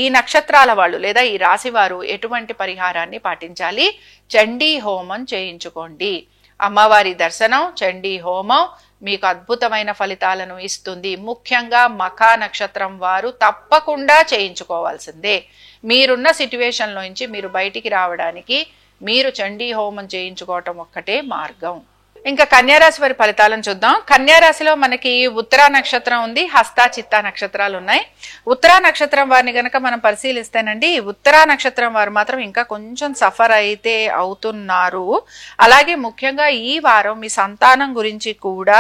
ఈ నక్షత్రాల వాళ్ళు లేదా ఈ రాశి వారు ఎటువంటి పరిహారాన్ని పాటించాలి? చండీ హోమం చేయించుకోండి. అమ్మవారి దర్శనం, చండీ హోమం మీకు అద్భుతమైన ఫలితాలను ఇస్తుంది. ముఖ్యంగా మఖా నక్షత్రం వారు తప్పకుండా చేయించుకోవాల్సిందే. మీరున్న సిట్యువేషన్ నుంచి మీరు బయటికి రావడానికి మీరు చండీ హోమం చేయించుకోవటం ఒక్కటే మార్గం. ఇంకా కన్యారాశి వారి ఫలితాలను చూద్దాం. కన్యారాశిలో మనకి ఉత్తరా నక్షత్రం ఉంది, హస్త చిత్తా నక్షత్రాలు ఉన్నాయి. ఉత్తరా నక్షత్రం వారిని గనక మనం పరిశీలిస్తేనండి, ఉత్తరా నక్షత్రం వారు మాత్రం ఇంకా కొంచెం సఫర్ అయితే అవుతున్నారు. అలాగే ముఖ్యంగా ఈ వారం మీ సంతానం గురించి కూడా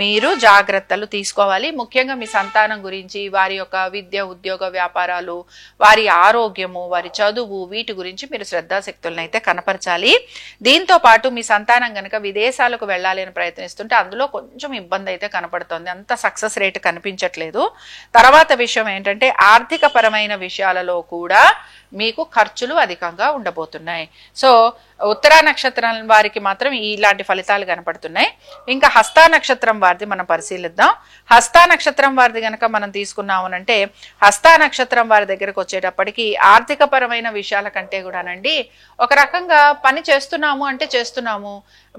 మీరు జాగ్రత్తలు తీసుకోవాలి. ముఖ్యంగా మీ సంతానం గురించి, వారి యొక్క విద్య, ఉద్యోగ వ్యాపారాలు, వారి ఆరోగ్యము, వారి చదువు, వీటి గురించి మీరు శ్రద్ధాశక్తులను అయితే కనపరచాలి. దీంతో పాటు మీ సంతానం గనక విదేశాలకు వెళ్ళాలి అని ప్రయత్నిస్తుంటే అందులో కొంచెం ఇబ్బంది అయితే కనపడుతుంది. అంత సక్సెస్ రేట్ కనిపించట్లేదు. తర్వాత విషయం ఏంటంటే ఆర్థిక పరమైన విషయాలలో కూడా మీకు ఖర్చులు అధికంగా ఉండబోతున్నాయి. సో ఉత్తరా నక్షత్రం వారికి మాత్రం ఇలాంటి ఫలితాలు కనపడుతున్నాయి. ఇంకా హస్తా నక్షత్రం వారిది మనం పరిశీలిద్దాం. హస్తా నక్షత్రం వారిది గనక మనం తీసుకున్నాము అంటే హస్తా నక్షత్రం వారి దగ్గరకు వచ్చేటప్పటికి ఆర్థిక పరమైన విషయాల కంటే కూడానండి ఒక రకంగా పని చేస్తున్నాము అంటే చేస్తున్నాము.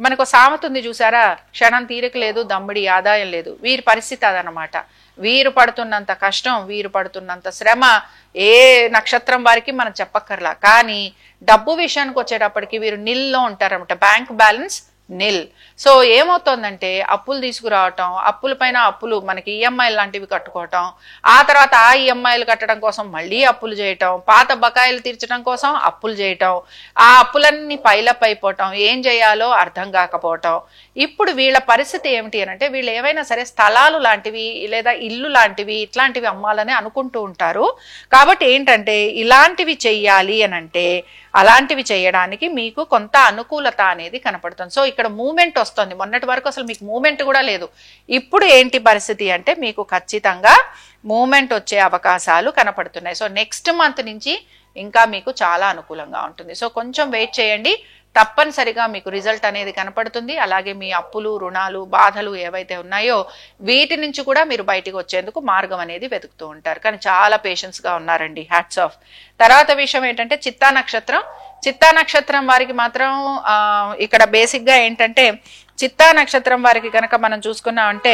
మనకు సామెత ఉంది చూసారా, క్షణం తీరిక లేదు, దమ్మిడి ఆదాయం లేదు. వీరి పరిస్థితి అదనమాట. వీరు పడుతున్నంత కష్టం, వీరు పడుతున్నంత శ్రమ ఏ నక్షత్రం వారికి మనం చెప్పక్కర్లా. కానీ డబ్బు విషయానికి వచ్చేటప్పటికి వీరు నిల్లో ఉంటారన్నమాట. Bank balance nil. సో ఏమవుతోందంటే అప్పులు తీసుకురావటం, అప్పుల పైన అప్పులు, మనకి ఈఎంఐలు లాంటివి కట్టుకోవటం, ఆ తర్వాత ఆ ఈఎంఐలు కట్టడం కోసం మళ్ళీ అప్పులు చేయటం, పాత బకాయిలు తీర్చడం కోసం అప్పులు చేయటం, ఆ అప్పులన్నీ పైలప్ అయిపోవటం, ఏం చేయాలో అర్థం కాకపోవటం. ఇప్పుడు వీళ్ళ పరిస్థితి ఏమిటి అంటే వీళ్ళు ఏవైనా సరే స్థలాలు లాంటివి లేదా ఇల్లు లాంటివి ఇట్లాంటివి అమ్మాలని అనుకుంటూ ఉంటారు. కాబట్టి ఏంటంటే ఇలాంటివి చెయ్యాలి అని అంటే అలాంటివి చేయడానికి మీకు కొంత అనుకూలత అనేది కనపడుతుంది. సో ఇక్కడ మూమెంట్ వస్తుంది. మొన్నటి వరకు అసలు మీకు మూమెంట్ కూడా లేదు. ఇప్పుడు ఏంటి పరిస్థితి అంటే మీకు ఖచ్చితంగా మూమెంట్ వచ్చే అవకాశాలు కనపడుతున్నాయి. సో నెక్స్ట్ మంత్ నుంచి ఇంకా మీకు చాలా అనుకూలంగా ఉంటుంది. సో కొంచెం వెయిట్ చేయండి, తప్పనిసరిగా మీకు రిజల్ట్ అనేది కనపడుతుంది. అలాగే మీ అప్పులు, రుణాలు, బాధలు ఏవైతే ఉన్నాయో వీటి నుంచి కూడా మీరు బయటికి వచ్చేందుకు మార్గం అనేది వెతుకుతూ ఉంటారు. కానీ చాలా పేషెన్స్ గా ఉన్నారండి, హ్యాట్స్ ఆఫ్. తర్వాత విషయం ఏంటంటే చిత్తా నక్షత్రం. చిత్తా నక్షత్రం వారికి మాత్రం ఇక్కడ బేసిక్ గా ఏంటంటే చిత్తా నక్షత్రం వారికి కనుక మనం చూసుకున్నాం అంటే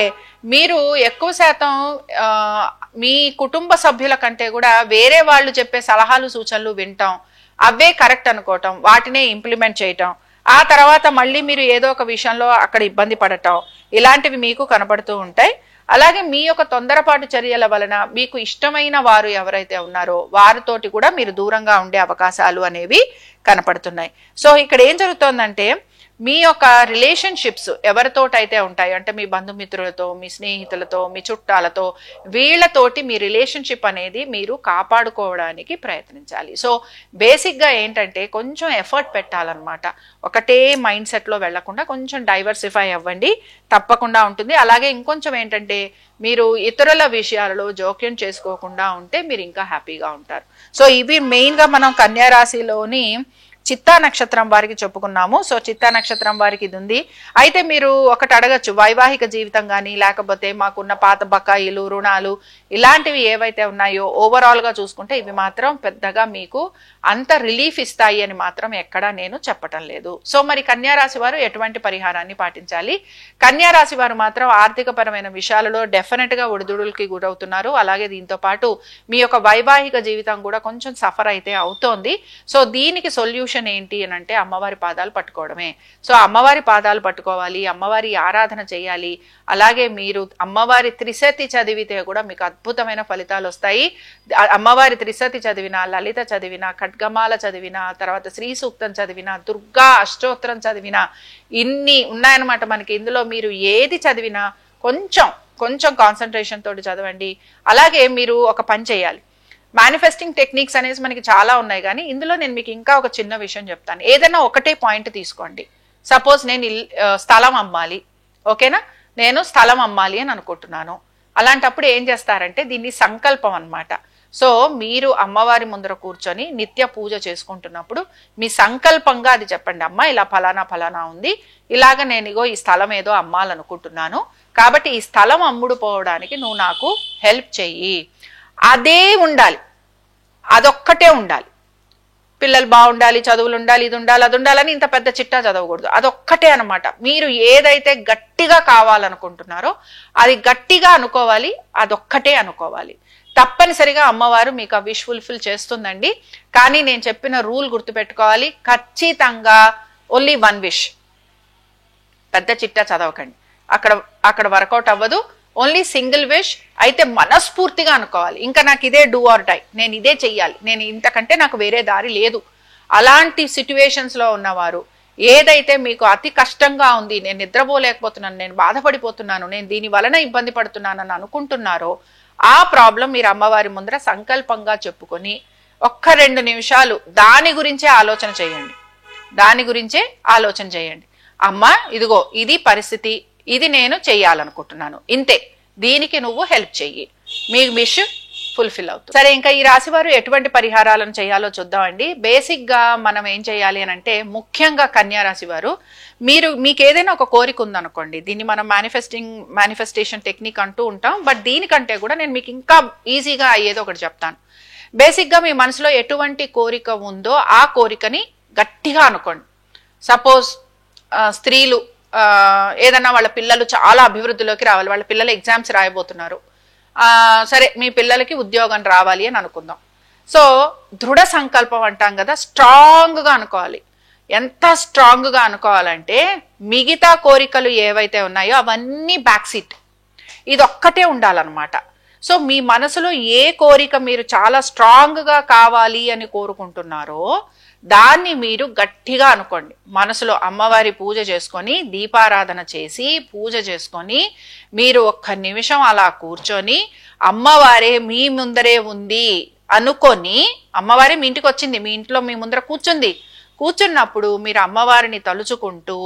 మీరు ఎక్కువ శాతం మీ కుటుంబ సభ్యుల కంటే కూడా వేరే వాళ్ళు చెప్పే సలహాలు సూచనలు వింటాం, అవే కరెక్ట్ అనుకోవటం, వాటినే ఇంప్లిమెంట్ చేయటం, ఆ తర్వాత మళ్ళీ మీరు ఏదో ఒక విషయంలో అక్కడ ఇబ్బంది పడటం, ఇలాంటివి మీకు కనబడుతూ ఉంటాయి. అలాగే మీ యొక్క తొందరపాటు చర్యల వలన మీకు ఇష్టమైన వారు ఎవరైతే ఉన్నారో వారితోటి కూడా మీరు దూరంగా ఉండే అవకాశాలు అనేవి కనపడుతున్నాయి. సో ఇక్కడ ఏం జరుగుతోందంటే మీ యొక్క రిలేషన్షిప్స్ ఎవరితోటైతే ఉంటాయో అంటే మీ బంధుమిత్రులతో, మీ స్నేహితులతో, మీ చుట్టాలతో, వీళ్ళతోటి మీ రిలేషన్షిప్ అనేది మీరు కాపాడుకోవడానికి ప్రయత్నించాలి. సో బేసిక్గా ఏంటంటే కొంచెం ఎఫర్ట్ పెట్టాలన్నమాట. ఒకటే మైండ్ సెట్లో వెళ్లకుండా కొంచెం డైవర్సిఫై అవ్వండి, తప్పకుండా ఉంటుంది. అలాగే ఇంకొంచెం ఏంటంటే మీరు ఇతరుల విషయాలలో జోక్యం చేసుకోకుండా ఉంటే మీరు ఇంకా హ్యాపీగా ఉంటారు. సో ఇవి మెయిన్గా మనం కన్యా రాశిలోని చిత్తా నక్షత్రం వారికి చెప్పుకున్నాము. సో చిత్తా నక్షత్రం వారికి ఇది ఉంది. అయితే మీరు ఒకటి అడగచ్చు, వైవాహిక జీవితం కానీ లేకపోతే మాకున్న పాత బకాయిలు, రుణాలు ఇలాంటివి ఏవైతే ఉన్నాయో ఓవరాల్ గా చూసుకుంటే ఇవి మాత్రం పెద్దగా మీకు అంత రిలీఫ్ ఇస్తాయి అని మాత్రం ఎక్కడా నేను చెప్పటం లేదు. సో మరి కన్యా రాశి వారు ఎటువంటి పరిహారాన్ని పాటించాలి? కన్యా రాశి వారు మాత్రం ఆర్థిక పరమైన విషయాలలో డెఫినెట్ గా ఒడిదుడులకి గురవుతున్నారు. అలాగే దీంతో పాటు మీ యొక్క వైవాహిక జీవితం కూడా కొంచెం సఫర్ అయితే అవుతోంది. సో దీనికి సొల్యూషన్ ఏంటి అని అంటే అమ్మవారి పాదాలు పట్టుకోవడమే. సో అమ్మవారి పాదాలు పట్టుకోవాలి, అమ్మవారి ఆరాధన చేయాలి. అలాగే మీరు అమ్మవారి త్రిశతి చదివితే కూడా మీకు అద్భుతమైన ఫలితాలు వస్తాయి. అమ్మవారి త్రిశతి చదివినా, లలిత చదివినా, ఖడ్గమాల చదివినా, తర్వాత శ్రీ సూక్తం చదివినా, దుర్గా అష్టోత్తరం చదివినా, ఇన్ని ఉన్నాయన్నమాట మనకి. ఇందులో మీరు ఏది చదివినా కొంచెం కాన్సన్ట్రేషన్ తోటి చదవండి. అలాగే మీరు ఒక పని చేయాలి, మేనిఫెస్టింగ్ టెక్నిక్స్ అనేసి మనకి చాలా ఉన్నాయి, కానీ ఇందులో నేను మీకు ఇంకా ఒక చిన్న విషయం చెప్తాను. ఏదైనా ఒకటే పాయింట్ తీసుకోండి. సపోజ్ నేను స్థలం అమ్మాలి, ఓకేనా, నేను స్థలం అమ్మాలి అని అనుకుంటున్నాను. అలాంటప్పుడు ఏం చేస్తారంటే దీన్ని సంకల్పం అన్నమాట. సో మీరు అమ్మవారి ముందర కూర్చొని నిత్య పూజ చేసుకుంటున్నప్పుడు మీ సంకల్పంగా అది చెప్పండి. అమ్మ ఇలా ఫలానా ఉంది, ఇలాగ నేను ఇగో ఈ స్థలం ఏదో అమ్మాలనుకుంటున్నాను, కాబట్టి ఈ స్థలం అమ్ముడు పోవడానికి నువ్వు నాకు హెల్ప్ చెయ్యి. అదే ఉండాలి, అదొక్కటే ఉండాలి. పిల్లలు బాగుండాలి, చదువులు ఉండాలి, ఇది ఉండాలి, అది ఉండాలని ఇంత పెద్ద చిట్టా చదవకూడదు. అదొక్కటే అనమాట. మీరు ఏదైతే గట్టిగా కావాలనుకుంటున్నారో అది గట్టిగా అనుకోవాలి, అదొక్కటే అనుకోవాలి. తప్పనిసరిగా అమ్మవారు మీకు ఆ విష్ ఫుల్ఫిల్ చేస్తుందండి. కానీ నేను చెప్పిన రూల్ గుర్తుపెట్టుకోవాలి, ఖచ్చితంగా ఓన్లీ వన్ విష్. పెద్ద చిట్టా చదవకండి, అక్కడ వర్కౌట్ అవ్వదు. ఓన్లీ సింగిల్ విష్ అయితే మనస్ఫూర్తిగా అనుకోవాలి. ఇంకా నాకు ఇదే డూ ఆర్ డై, నేను ఇదే చెయ్యాలి, నేను ఇంతకంటే నాకు వేరే దారి లేదు. అలాంటి సిచ్యువేషన్స్ లో ఉన్నవారు ఏదైతే మీకు అతి కష్టంగా ఉంది, నేను నిద్రపోలేకపోతున్నాను, నేను బాధపడిపోతున్నాను, నేను దీని వలన ఇబ్బంది పడుతున్నానని అనుకుంటున్నారో ఆ ప్రాబ్లం మీరు అమ్మవారి ముందర సంకల్పంగా చెప్పుకొని 1-2 నిమిషాలు దాని గురించే ఆలోచన చేయండి. అమ్మ ఇదిగో ఇది పరిస్థితి, ఇది నేను చెయ్యాలనుకుంటున్నాను, ఇంతే, దీనికి నువ్వు హెల్ప్ చెయ్యి, మీ విష్ ఫుల్ఫిల్ అవుతుంది. సరే, ఇంకా ఈ రాశి వారు ఎటువంటి పరిహారాలను చేయాలో చూద్దామండి. బేసిక్ గా మనం ఏం చేయాలి అని అంటే, ముఖ్యంగా కన్యా రాశి వారు మీకు ఏదైనా ఒక కోరిక ఉందనుకోండి, దీన్ని మనం మేనిఫెస్టేషన్ టెక్నిక్ అంటూ ఉంటాం, బట్ దీనికంటే కూడా నేను మీకు ఇంకా ఈజీగా అయ్యేది ఒకటి చెప్తాను. బేసిక్ గా మీ మనసులో ఎటువంటి కోరిక ఉందో ఆ కోరికని గట్టిగా అనుకోండి. సపోజ్ స్త్రీలు ఏదన్నా వాళ్ళ పిల్లలు చాలా అభివృద్ధిలోకి రావాలి, వాళ్ళ పిల్లలు ఎగ్జామ్స్ రాయబోతున్నారు, సరే మీ పిల్లలకి ఉద్యోగం రావాలి అని అనుకుందాం. సో దృఢ సంకల్పం అంటాం కదా, స్ట్రాంగ్ గా అనుకోవాలి. ఎంత స్ట్రాంగ్ గా అనుకోవాలంటే మిగతా కోరికలు ఏవైతే ఉన్నాయో అవన్నీ బ్యాక్ సీట్, ఇది ఒక్కటే ఉండాలన్నమాట. సో మీ మనసులో ఏ కోరిక మీరు చాలా స్ట్రాంగ్ గా కావాలి అని కోరుకుంటున్నారో దాన్ని మీరు గట్టిగా అనుకోండి. మనసులో అమ్మవారి పూజ చేసుకొని, దీపారాధన చేసి పూజ చేసుకొని మీరు 1 నిమిషం అలా కూర్చొని అమ్మవారే మీ ముందరే ఉంది అనుకొని, అమ్మవారే మీ ఇంటికి వచ్చింది, మీ ఇంట్లో మీ ముందర కూర్చున్నప్పుడు మీరు అమ్మవారిని తలుచుకుంటూ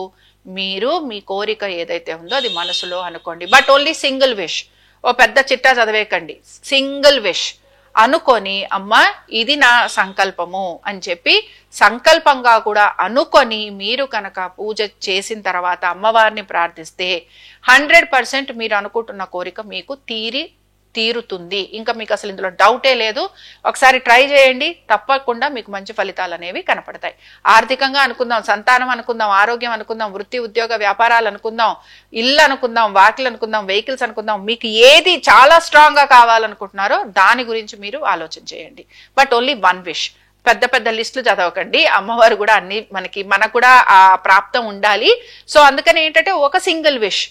మీరు మీ కోరిక ఏదైతే ఉందో అది మనసులో అనుకోండి. బట్ ఓన్లీ సింగిల్ విష్, ఓ పెద్ద చిట్టా చదివేకండి, సింగిల్ విష్ అనుకొని అమ్మ ఇది నా సంకల్పము అని చెప్పి సంకల్పంగా కూడా అనుకొని మీరు కనుక పూజ చేసిన తర్వాత అమ్మవారిని ప్రార్థిస్తే 100% మీరు అనుకుంటున్న కోరిక మీకు తీరుతుంది. ఇంకా మీకు అసలు ఇందులో డౌటే లేదు. ఒకసారి ట్రై చేయండి, తప్పకుండా మీకు మంచి ఫలితాలు అనేవి కనపడతాయి. ఆర్థికంగా అనుకుందాం, సంతానం అనుకుందాం, ఆరోగ్యం అనుకుందాం, వృత్తి ఉద్యోగ వ్యాపారాలు అనుకుందాం, ఇల్లు అనుకుందాం, వాకిలు అనుకుందాం, వెహికల్స్ అనుకుందాం, మీకు ఏది చాలా స్ట్రాంగ్ గా కావాలనుకుంటున్నారో దాని గురించి మీరు ఆలోచన చేయండి. But only one wish. పెద్ద పెద్ద లిస్టులు చదవకండి. అమ్మవారు కూడా అన్ని మనకు కూడా ఆ ప్రాప్తం ఉండాలి. సో అందుకని ఏంటంటే ఒక సింగిల్ విష్,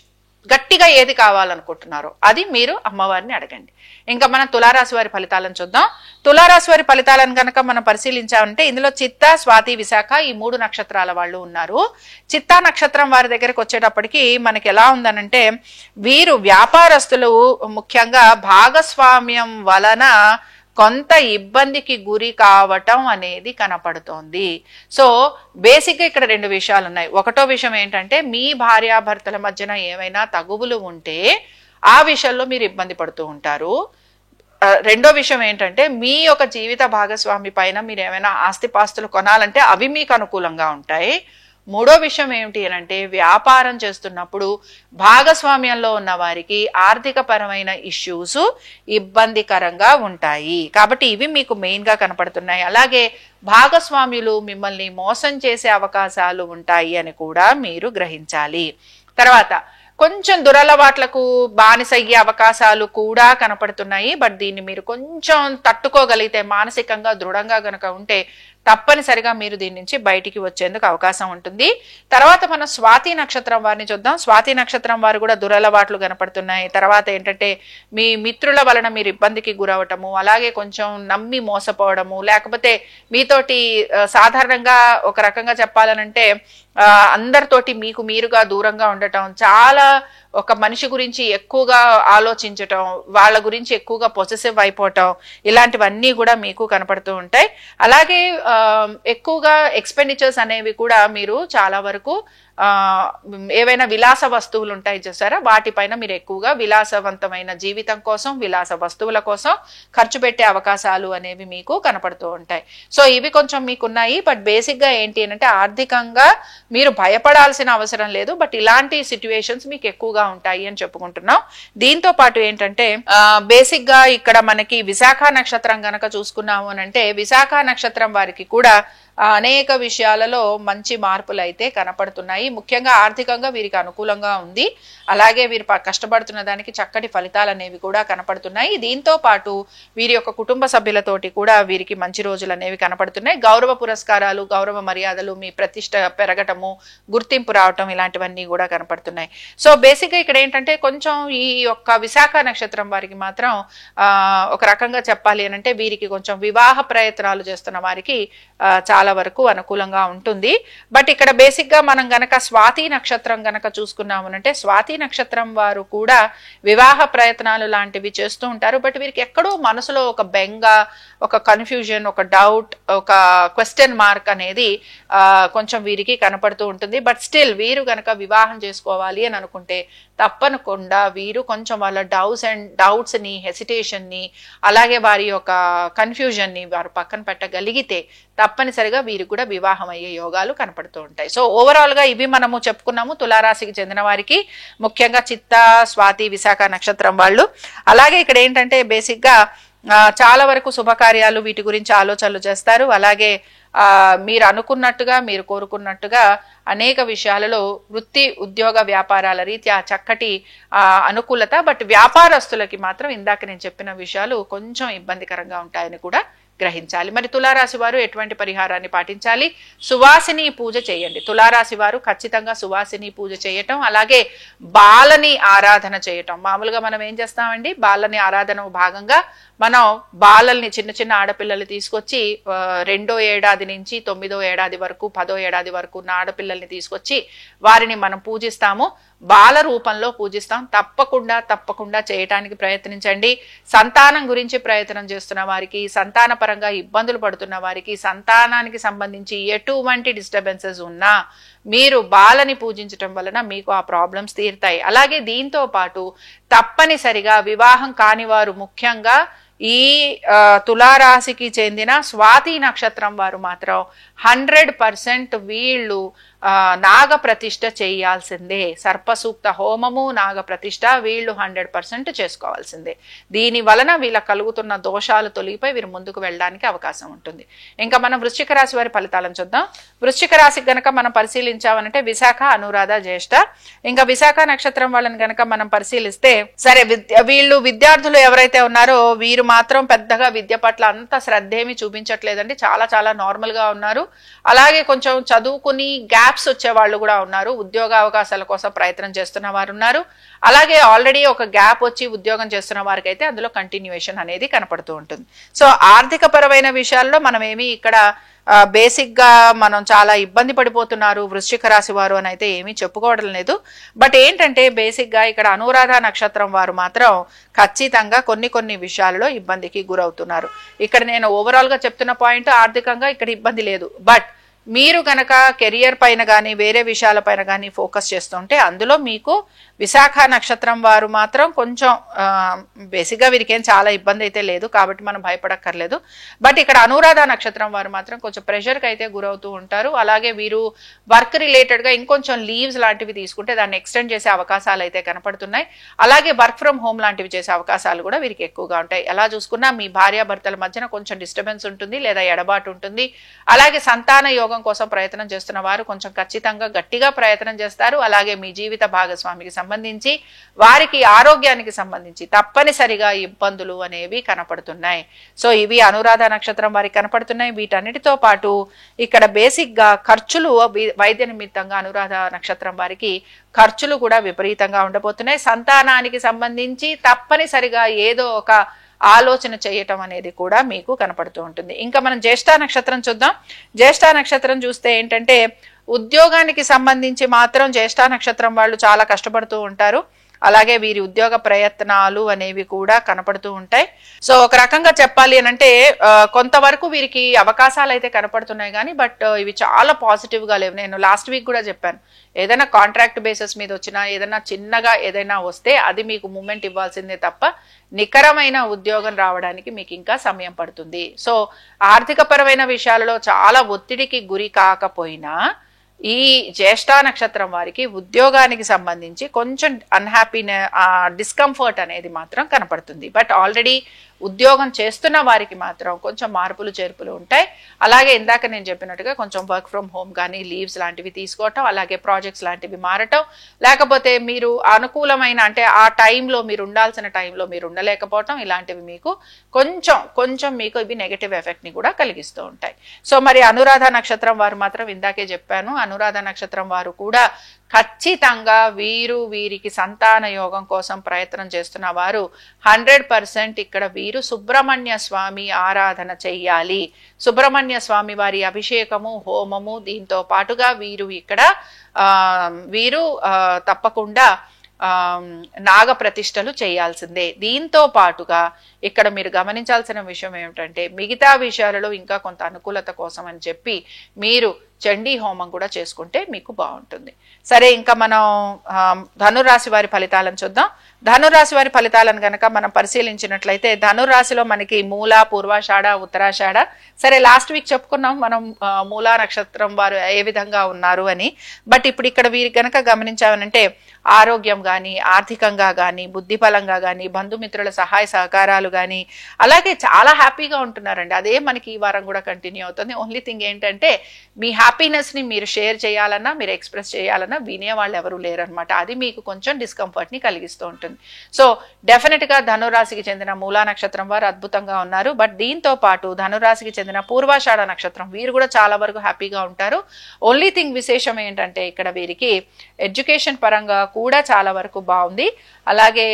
గట్టిగా ఏది కావాలనుకుంటున్నారో అది మీరు అమ్మవారిని అడగండి. ఇంకా మనం తులారాశి వారి ఫలితాలను చూద్దాం. తులారాశి వారి ఫలితాలను కనుక మనం పరిశీలించామంటే ఇందులో చిత్త, స్వాతి, విశాఖ ఈ 3 నక్షత్రాల వాళ్ళు ఉన్నారు. చిత్తా నక్షత్రం వారి దగ్గరకు వచ్చేటప్పటికి మనకి ఎలా ఉందనంటే, వీరు వ్యాపారస్తులు ముఖ్యంగా భాగస్వామ్యం వలన కొంత ఇబ్బందికి గురి కావటం అనేది కనపడుతోంది. సో బేసిక్ గా ఇక్కడ 2 విషయాలు ఉన్నాయి. ఒకటో విషయం ఏంటంటే, మీ భార్యాభర్తల మధ్యన ఏమైనా తగువులు ఉంటే ఆ విషయంలో మీరు ఇబ్బంది పడుతూ ఉంటారు. రెండో విషయం ఏంటంటే, మీ యొక్క జీవిత భాగస్వామి పైన మీరు ఏమైనా ఆస్తిపాస్తులు కొనాలంటే అవి మీకు అనుకూలంగా ఉంటాయి. మూడో విషయం ఏమిటి అనంటే, వ్యాపారం చేస్తున్నప్పుడు భాగస్వామ్యంలో ఉన్న వారికి ఆర్థిక పరమైన ఇష్యూస్ ఇబ్బందికరంగా ఉంటాయి. కాబట్టి ఇవి మీకు మెయిన్ గా కనపడుతున్నాయి. అలాగే భాగస్వామ్యులు మిమ్మల్ని మోసం చేసే అవకాశాలు ఉంటాయి అని కూడా మీరు గ్రహించాలి. తర్వాత కొంచెం దురలవాట్లకు బానిసయ్యే అవకాశాలు కూడా కనపడుతున్నాయి. బట్ దీన్ని మీరు కొంచెం తట్టుకోగలిగితే, మానసికంగా దృఢంగా గనక ఉంటే తప్పనిసరిగా మీరు దీని నుంచి బయటికి వచ్చేందుకు అవకాశం ఉంటుంది. తర్వాత మనం స్వాతి నక్షత్రం వారిని చూద్దాం. స్వాతి నక్షత్రం వారు కూడా దురలవాట్లు కనపడుతున్నాయి. తర్వాత ఏంటంటే, మీ మిత్రుల వలన మీరు ఇబ్బందికి గురవటము, అలాగే కొంచెం నమ్మి మోసపోవడము, లేకపోతే మీతోటి సాధారణంగా ఒక రకంగా చెప్పాలనంటే అందరితోటి మీకు మీరుగా దూరంగా ఉండటం, చాలా ఒక మనిషి గురించి ఎక్కువగా ఆలోచించటం, వాళ్ళ గురించి ఎక్కువగా పొసెసివ్ అయిపోవటం, ఇలాంటివన్నీ కూడా మీకు కనపడుతూ ఉంటాయి. అలాగే ఎక్కువగా ఎక్స్పెండిచర్స్ అనేవి కూడా మీరు చాలా వరకు ఏవైనా విలాస వస్తువులు ఉంటాయి చూసారా, వాటిపైన మీరు ఎక్కువగా విలాసవంతమైన జీవితం కోసం, విలాస వస్తువుల కోసం ఖర్చు పెట్టే అవకాశాలు అనేవి మీకు కనపడుతూ ఉంటాయి. సో ఇవి కొంచెం మీకున్నాయి. బట్ బేసిక్ గా ఏంటి అంటే, ఆర్థికంగా మీరు భయపడాల్సిన అవసరం లేదు. బట్ ఇలాంటి సిచ్యువేషన్స్ మీకు ఎక్కువగా ఉంటాయి అని చెప్పుకుంటున్నాం. దీంతో పాటు ఏంటంటే, బేసిక్ గా ఇక్కడ మనకి విశాఖ నక్షత్రం గనక చూసుకున్నాము అని అంటే, విశాఖ నక్షత్రం వారికి కూడా అనేక విషయాలలో మంచి మార్పులు అయితే కనపడుతున్నాయి. ముఖ్యంగా ఆర్థికంగా వీరికి అనుకూలంగా ఉంది. అలాగే వీరు కష్టపడుతున్న దానికి చక్కటి ఫలితాలు అనేవి కూడా కనపడుతున్నాయి. దీంతో పాటు వీరి యొక్క కుటుంబ సభ్యులతోటి కూడా వీరికి మంచి రోజులు అనేవి కనపడుతున్నాయి. గౌరవ పురస్కారాలు, గౌరవ మర్యాదలు, మీ ప్రతిష్ట పెరగటము, గుర్తింపు రావటం, ఇలాంటివన్నీ కూడా కనపడుతున్నాయి. సో బేసిక్ గా ఇక్కడ ఏంటంటే, కొంచెం ఈ యొక్క విశాఖ నక్షత్రం వారికి మాత్రం ఒక రకంగా చెప్పాలి అని అంటే, వీరికి కొంచెం వివాహ ప్రయత్నాలు చేస్తున్న వారికి చాలా వరకు అనుకూలంగా ఉంటుంది. బట్ ఇక్కడ బేసిక్ గా మనం గనక స్వాతి నక్షత్రం గనక చూసుకున్నాము అంటే, స్వాతి నక్షత్రం వారు కూడా వివాహ ప్రయత్నాలు లాంటివి చేస్తూ ఉంటారు. బట్ వీరికి ఎక్కడో మనసులో ఒక బెంగ, ఒక కన్ఫ్యూజన్, ఒక డౌట్, ఒక క్వశ్చన్ మార్క్ అనేది కొంచెం వీరికి కనపడుతూ ఉంటుంది. బట్ స్టిల్ వీరు గనక వివాహం చేసుకోవాలి అని అనుకుంటే తప్పనకుండా వీరు కొంచెం వాళ్ళ డౌట్స్ ని, హెసిటేషన్ ని, అలాగే వారి యొక్క కన్ఫ్యూజన్ ని వారు పక్కన పెట్టగలిగితే తప్పనిసరిగా వీరికి కూడా వివాహం అయ్యే యోగాలు కనపడుతూ ఉంటాయి. సో ఓవరాల్ గా ఇవి మనము చెప్పుకున్నాము తులారాశికి చెందిన వారికి, ముఖ్యంగా చిత్త, స్వాతి, విశాఖ నక్షత్రం వాళ్ళు. అలాగే ఇక్కడ ఏంటంటే, బేసిక్ గా చాలా వరకు శుభకార్యాలు వీటి గురించి ఆలోచనలు చేస్తారు. అలాగే మీరు అనుకున్నట్టుగా, మీరు కోరుకున్నట్టుగా అనేక విషయాలలో వృత్తి ఉద్యోగ వ్యాపారాల రీత్యా చక్కటి అనుకూలత. బట్ వ్యాపారస్తులకి మాత్రం ఇందాక నేను చెప్పిన విషయాలు కొంచెం ఇబ్బందికరంగా ఉంటాయని కూడా గ్రహించాలి. మరి తులారాశి వారు ఎటువంటి పరిహారాన్ని పాటించాలి? సువాసిని పూజ చేయండి. తులారాశి వారు ఖచ్చితంగా సువాసిని పూజ చేయటం, అలాగే బాలని ఆరాధన చేయటం. మామూలుగా మనం ఏం చేస్తామండి, బాలని ఆరాధన భాగంగా మనం బాలల్ని, చిన్న చిన్న ఆడపిల్లల్ని తీసుకొచ్చి 2వ ఏడాది నుంచి 9వ ఏడాది వరకు, 10వ ఏడాది వరకు ఉన్న ఆడపిల్లల్ని తీసుకొచ్చి వారిని మనం పూజిస్తాము. బాల రూపంలో పూజిస్తాం. తప్పకుండా చేయటానికి ప్రయత్నించండి. సంతానం గురించి ప్రయత్నం చేస్తున్న వారికి, సంతాన పరంగా ఇబ్బందులు పడుతున్న వారికి, సంతానానికి సంబంధించి ఎటువంటి డిస్టర్బెన్సెస్ ఉన్నా మీరు బాలని పూజించటం వలన మీకు ఆ ప్రాబ్లమ్స్ తీరుతాయి. అలాగే దీంతో పాటు తప్పనిసరిగా వివాహం కాని వారు ముఖ్యంగా ఈ తులారాశికి చెందిన స్వాతి నక్షత్రం వారు మాత్రం 100% వీళ్ళు నాగ ప్రతిష్ఠ చేయాల్సిందే. సర్పసూక్త హోమము, నాగ ప్రతిష్ఠ వీళ్ళు 100% చేసుకోవాల్సిందే. దీని వలన వీళ్ళకి కలుగుతున్న దోషాలు తొలగిపోయి వీరు ముందుకు వెళ్ళడానికి అవకాశం ఉంటుంది. ఇంకా మనం వృశ్చిక రాశి వారి ఫలితాలను చూద్దాం. వృశ్చిక రాశికి గనక మనం పరిశీలించామనంటే విశాఖ, అనురాధ, జ్యేష్ఠ. ఇంకా విశాఖ నక్షత్రం వాళ్ళని గనక మనం పరిశీలిస్తే సరే, వీళ్ళు విద్యార్థులు ఎవరైతే ఉన్నారో వీరు మాత్రం పెద్దగా విద్య పట్ల అంత శ్రద్ధేమి చూపించట్లేదండి. చాలా చాలా నార్మల్ గా ఉన్నారు. అలాగే కొంచెం చదువుకుని గ్యాప్స్ వచ్చే వాళ్ళు కూడా ఉన్నారు. ఉద్యోగ అవకాశాల కోసం ప్రయత్నం చేస్తున్న వారు ఉన్నారు. అలాగే ఆల్రెడీ ఒక గ్యాప్ వచ్చి ఉద్యోగం చేస్తున్న వారికి అయితే అందులో కంటిన్యూయేషన్ అనేది కనపడుతూ ఉంటుంది. సో ఆర్థిక పరమైన విషయాల్లో మనం ఏమి ఇక్కడ బేసిక్ గా మనం చాలా ఇబ్బంది పడిపోతున్నారు వృశ్చిక రాశి వారు అని అయితే ఏమీ చెప్పుకోవడం లేదు. బట్ ఏంటంటే బేసిక్ గా ఇక్కడ అనురాధ నక్షత్రం వారు మాత్రం ఖచ్చితంగా కొన్ని విషయాలలో ఇబ్బందికి గురవుతున్నారు. ఇక్కడ నేను ఓవరాల్ గా చెప్తున్న పాయింట్, ఆర్థికంగా ఇక్కడ ఇబ్బంది లేదు. బట్ మీరు గనక కెరియర్ పైన కానీ వేరే విషయాల పైన కానీ ఫోకస్ చేస్తుంటే అందులో మీకు విశాఖ నక్షత్రం వారు మాత్రం కొంచెం బేసిక్గా వీరికేం చాలా ఇబ్బంది అయితే లేదు కాబట్టి మనం భయపడక్కర్లేదు. బట్ ఇక్కడ అనురాధ నక్షత్రం వారు మాత్రం కొంచెం ప్రెషర్కి అయితే గురవుతూ ఉంటారు. అలాగే వీరు వర్క్ రిలేటెడ్గా ఇంకొంచెం లీవ్స్ లాంటివి తీసుకుంటే దాన్ని ఎక్స్టెండ్ చేసే అవకాశాలు అయితే కనపడుతున్నాయి. అలాగే వర్క్ ఫ్రమ్ హోమ్ లాంటివి చేసే అవకాశాలు కూడా వీరికి ఎక్కువగా ఉంటాయి. ఎలా చూసుకున్నా మీ భార్యాభర్తల మధ్యన కొంచెం డిస్టర్బెన్స్ ఉంటుంది లేదా ఎడబాటు ఉంటుంది. అలాగే సంతాన యోగం కోసం ప్రయత్నం చేస్తున్న వారు కొంచెం ఖచ్చితంగా గట్టిగా ప్రయత్నం చేస్తారు. అలాగే మీ జీవిత భాగస్వామికి సంబంధించి వారికి ఆరోగ్యానికి సంబంధించి తప్పనిసరిగా ఇబ్బందులు అనేవి కనపడుతున్నాయి. సో ఇవి అనురాధ నక్షత్రం వారికి కనపడుతున్నాయి. వీటన్నిటితో పాటు ఇక్కడ బేసిక్ గా ఖర్చులు, వైద్య నిమిత్తంగా అనురాధ నక్షత్రం వారికి ఖర్చులు కూడా విపరీతంగా ఉండబోతున్నాయి. సంతానానికి సంబంధించి తప్పనిసరిగా ఏదో ఒక ఆలోచన చేయటం అనేది కూడా మీకు కనపడుతూ ఉంటుంది. ఇంకా మనం జ్యేష్ఠ నక్షత్రం చూద్దాం. జ్యేష్ఠ నక్షత్రం చూస్తే ఏంటంటే ఉద్యోగానికి సంబంధించి మాత్రం జ్యేష్ఠ నక్షత్రం వాళ్ళు చాలా కష్టపడుతూ ఉంటారు. అలాగే వీరి ఉద్యోగ ప్రయత్నాలు అనేవి కూడా కనపడుతూ ఉంటాయి. సో ఒక రకంగా చెప్పాలి అని అంటే కొంతవరకు వీరికి అవకాశాలు అయితే కనపడుతున్నాయి కానీ బట్ ఇవి చాలా పాజిటివ్ గా లేవు. నేను లాస్ట్ వీక్ కూడా చెప్పాను, ఏదైనా కాంట్రాక్ట్ బేసిస్ మీద వచ్చినా ఏదైనా చిన్నగా ఏదైనా వస్తే అది మీకు మూమెంట్ ఇవ్వాల్సిందే తప్ప నికరమైన ఉద్యోగం రావడానికి మీకు ఇంకా సమయం పడుతుంది. సో ఆర్థిక పరమైన విషయాలలో చాలా ఒత్తిడికి గురి కాకపోయినా ఈ జ్యేష్ఠ నక్షత్రం వారికి ఉద్యోగానికి సంబంధించి కొంచెం డిస్కంఫర్ట్ అనేది మాత్రం కనపడుతుంది. బట్ ఆల్రెడీ ఉద్యోగం చేస్తున్న వారికి మాత్రం కొంచెం మార్పులు చేర్పులు ఉంటాయి. అలాగే ఇందాక నేను చెప్పినట్టుగా కొంచెం వర్క్ ఫ్రమ్ హోమ్ కానీ లీవ్స్ లాంటివి తీసుకోవటం, అలాగే ప్రాజెక్ట్స్ లాంటివి మారటం, లేకపోతే మీరు అనుకూలమైన అంటే ఆ టైంలో మీరు ఉండాల్సిన టైంలో మీరు ఉండలేకపోవటం, ఇలాంటివి మీకు కొంచెం మీకు ఇవి నెగటివ్ ఎఫెక్ట్ ని కూడా కలిగిస్తూ ఉంటాయి. సో మరి అనురాధ నక్షత్రం వారు మాత్రం ఇందాకే చెప్పాను, అనురాధ నక్షత్రం వారు కూడా ఖచ్చితంగా వీరికి సంతాన యోగం కోసం ప్రయత్నం చేస్తున్న వారు 100% ఇక్కడ వీరు సుబ్రహ్మణ్య స్వామి ఆరాధన చెయ్యాలి. సుబ్రహ్మణ్య స్వామి వారి అభిషేకము, హోమము, దీంతో పాటుగా వీరు తప్పకుండా నాగ ప్రతిష్టలు చేయాల్సిందే. దీంతో పాటుగా ఇక్కడ మీరు గమనించాల్సిన విషయం ఏమిటంటే మిగతా విషయాలలో ఇంకా కొంత అనుకూలత కోసం అని చెప్పి మీరు చండీ హోమం కూడా చేసుకుంటే మీకు బాగుంటుంది. సరే, ఇంకా మనం ధనురాశి వారి ఫలితాలను చూద్దాం. ధనురాశి వారి ఫలితాలను గనక మనం పరిశీలించినట్లయితే ధనురాశిలో మనకి మూల, పూర్వాషాఢ, ఉత్తరాషాఢ. సరే, లాస్ట్ వీక్ చెప్పుకున్నాం మనం మూలా నక్షత్రం వారు ఏ విధంగా ఉన్నారు అని. బట్ ఇప్పుడు ఇక్కడ వీరి గనక గమనించామనంటే ఆరోగ్యం కానీ, ఆర్థికంగా కానీ, బుద్ధిపరంగా కానీ, బంధుమిత్రుల సహాయ సహకారాలు కానీ, అలాగే చాలా హ్యాపీగా ఉంటున్నారండి. అదే మనకి ఈ వారం కూడా కంటిన్యూ అవుతుంది. ఓన్లీ థింగ్ ఏంటంటే మీ హ్యాపీనెస్ ని మీరు షేర్ చేయాలన్నా, మీరు ఎక్స్ప్రెస్ చేయాలన్నా వినే వాళ్ళు ఎవరు లేరనమాట. అది మీకు కొంచెం డిస్కంఫర్ట్ ని కలిగిస్తూ ఉంటుంది. సో డెఫినెట్ గా ధనురాశికి చెందిన మూలా నక్షత్రం వారు అద్భుతంగా ఉన్నారు. బట్ దీంతో పాటు ధనురాశికి చెందిన పూర్వాషాఢ నక్షత్రం వీరు కూడా చాలా వరకు హ్యాపీగా ఉంటారు. ఓన్లీ థింగ్ విశేషం ఏంటంటే ఇక్కడ వీరికి ఎడ్యుకేషన్ పరంగా కూడా చాలా వరకు బాగుంది. అలాగే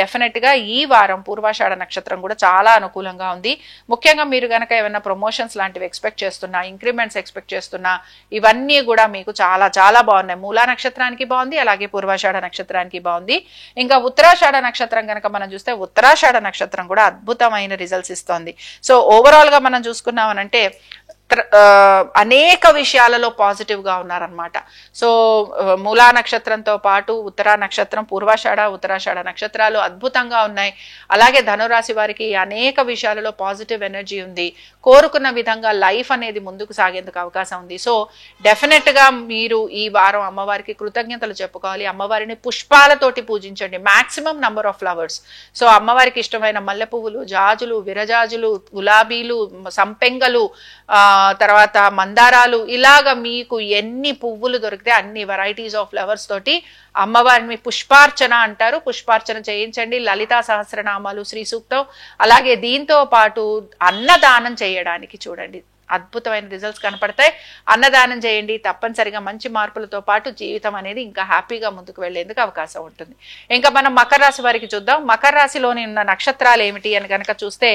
డెఫినెట్ గా ఈ వారం పూర్వాషాఢ నక్షత్రం కూడా చాలా అనుకూలంగా ఉంది. ముఖ్యంగా మీరు గనక ఏమైనా ప్రమోషన్స్ లాంటివి ఎక్స్పెక్ట్ చేస్తున్నా, ఇంక్రిమెంట్స్ ఎక్స్పెక్ట్ చేస్తున్నా, ఇవన్నీ కూడా మీకు చాలా చాలా బాగున్నాయి. మూలా నక్షత్రానికి బాగుంది, అలాగే పూర్వాషాఢ నక్షత్రానికి బాగుంది. ఇంకా ఉత్తరాషాఢ నక్షత్రం కనుక మనం చూస్తే ఉత్తరాషాఢ నక్షత్రం కూడా అద్భుతమైన రిజల్ట్స్ ఇస్తోంది. సో ఓవరాల్ గా మనం చూసుకున్నామనంటే అనేక విషయాలలో పాజిటివ్ గా ఉన్నారనమాట. సో మూలా నక్షత్రంతో పాటు ఉత్తరా నక్షత్రం, పూర్వాషాఢ, ఉత్తరాషాఢ నక్షత్రాలు అద్భుతంగా ఉన్నాయి. అలాగే ధనురాశి వారికి అనేక విషయాలలో పాజిటివ్ ఎనర్జీ ఉంది. కోరుకున్న విధంగా లైఫ్ అనేది ముందుకు సాగేందుకు అవకాశం ఉంది. సో డెఫినెట్ గా మీరు ఈ వారం అమ్మవారికి కృతజ్ఞతలు చెప్పుకోవాలి. అమ్మవారిని పుష్పాలతోటి పూజించండి, maximum number of flowers. So అమ్మవారికి ఇష్టమైన మల్లె పువ్వులు, జాజులు, విరజాజులు, గులాబీలు, సంపెంగలు, తర్వాత మందారాలు, ఇలాగ మీకు ఎన్ని పువ్వులు దొరికితే అన్ని వెరైటీస్ ఆఫ్ ఫ్లవర్స్ తోటి అమ్మవారిని పుష్పార్చన అంటారు, పుష్పార్చన చేయించండి. లలితా సహస్రనామాలు, శ్రీ సూక్తం, అలాగే దీంతో పాటు అన్నదానం చేయడానికి చూడండి, అద్భుతమైన రిజల్ట్స్ కనపడతాయి. అన్నదానం చేయండి, తప్పనిసరిగా మంచి మార్పులతో పాటు జీవితం అనేది ఇంకా హ్యాపీగా ముందుకు వెళ్లేందుకు అవకాశం ఉంటుంది. ఇంకా మనం మకర రాశి వారికి చూద్దాం. మకర రాశిలోని ఉన్న నక్షత్రాలు ఏమిటి అని కనుక చూస్తే,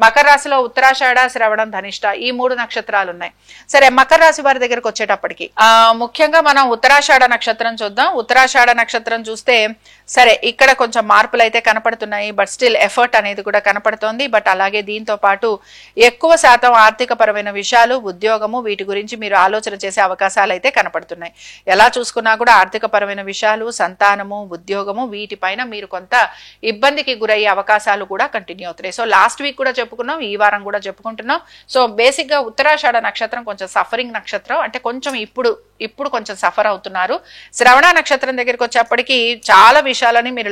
మకర రాశిలో ఉత్తరాషాఢ, శ్రవణం, ధనిష్ట ఈ 3 నక్షత్రాలు ఉన్నాయి. సరే, మకర రాశి వారి దగ్గరకు వచ్చేటప్పటికి ముఖ్యంగా మనం ఉత్తరాషాఢ నక్షత్రం చూద్దాం. ఉత్తరాషాఢ నక్షత్రం చూస్తే సరే ఇక్కడ కొంచెం మార్పులు అయితే కనపడుతున్నాయి, బట్ స్టిల్ ఎఫర్ట్ అనేది కూడా కనపడుతోంది. బట్ అలాగే దీంతో పాటు ఎక్కువ శాతం ఆర్థిక పరమైన విషయాలు, ఉద్యోగము, వీటి గురించి మీరు ఆలోచన చేసే అవకాశాలు అయితే కనపడుతున్నాయి. ఎలా చూసుకున్నా కూడా ఆర్థిక పరమైన విషయాలు, సంతానము, ఉద్యోగము, వీటిపైన మీరు కొంత ఇబ్బందికి గురయ్యే అవకాశాలు కూడా కంటిన్యూ అవుతున్నాయి. సో లాస్ట్ వీక్ కూడా చెప్పుకున్నాం, ఈ వారం కూడా చెప్పుకుంటున్నాం. సో బేసిక్ గా ఉత్తరాషాఢ నక్షత్రం కొంచెం సఫరింగ్ నక్షత్రం, అంటే కొంచెం ఇప్పుడు కొంచెం సఫర్ అవుతున్నారు. శ్రవణ నక్షత్రం దగ్గరికి వచ్చేప్పటికి చాలా విషయాలని మీరు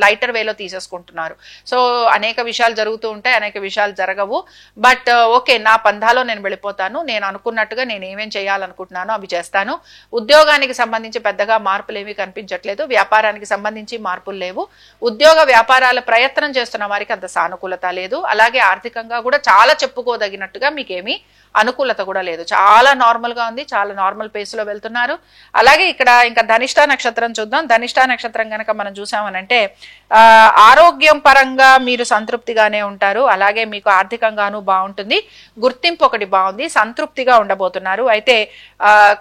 లైటర్ వేలో తీసేసుకుంటున్నారు. సో అనేక విషయాలు జరుగుతూ ఉంటాయి, అనేక విషయాలు జరగవు. బట్ ఓకే, నా పంధాలో నేను వెళ్ళిపోతాను, నేను అనుకున్నట్టుగా నేను ఏమేం చేయాలనుకుంటున్నానో అవి చేస్తాను. ఉద్యోగానికి సంబంధించి పెద్దగా మార్పులు ఏమీ కనిపించట్లేదు, వ్యాపారానికి సంబంధించి మార్పులు లేవు. ఉద్యోగ వ్యాపారాల ప్రయత్నం చేస్తున్న వారికి అంత సానుకూలత లేదు. అలాగే ఆర్థికంగా కూడా చాలా చెప్పుకోదగినట్టుగా మీకేమీ అనుకూలత కూడా లేదు, చాలా నార్మల్ గా ఉంది, చాలా నార్మల్ పేస్ లో వెళ్తున్నారు. అలాగే ఇక్కడ ఇంకా ధనిష్ట నక్షత్రం చూద్దాం. ధనిష్ట నక్షత్రం కనుక మనం చూసామనంటే ఆరోగ్యం పరంగా మీరు సంతృప్తిగానే ఉంటారు, అలాగే మీకు ఆర్థికంగానూ బాగుంటుంది, గుర్తింపు ఒకటి బాగుంది, సంతృప్తిగా ఉండబోతున్నారు. అయితే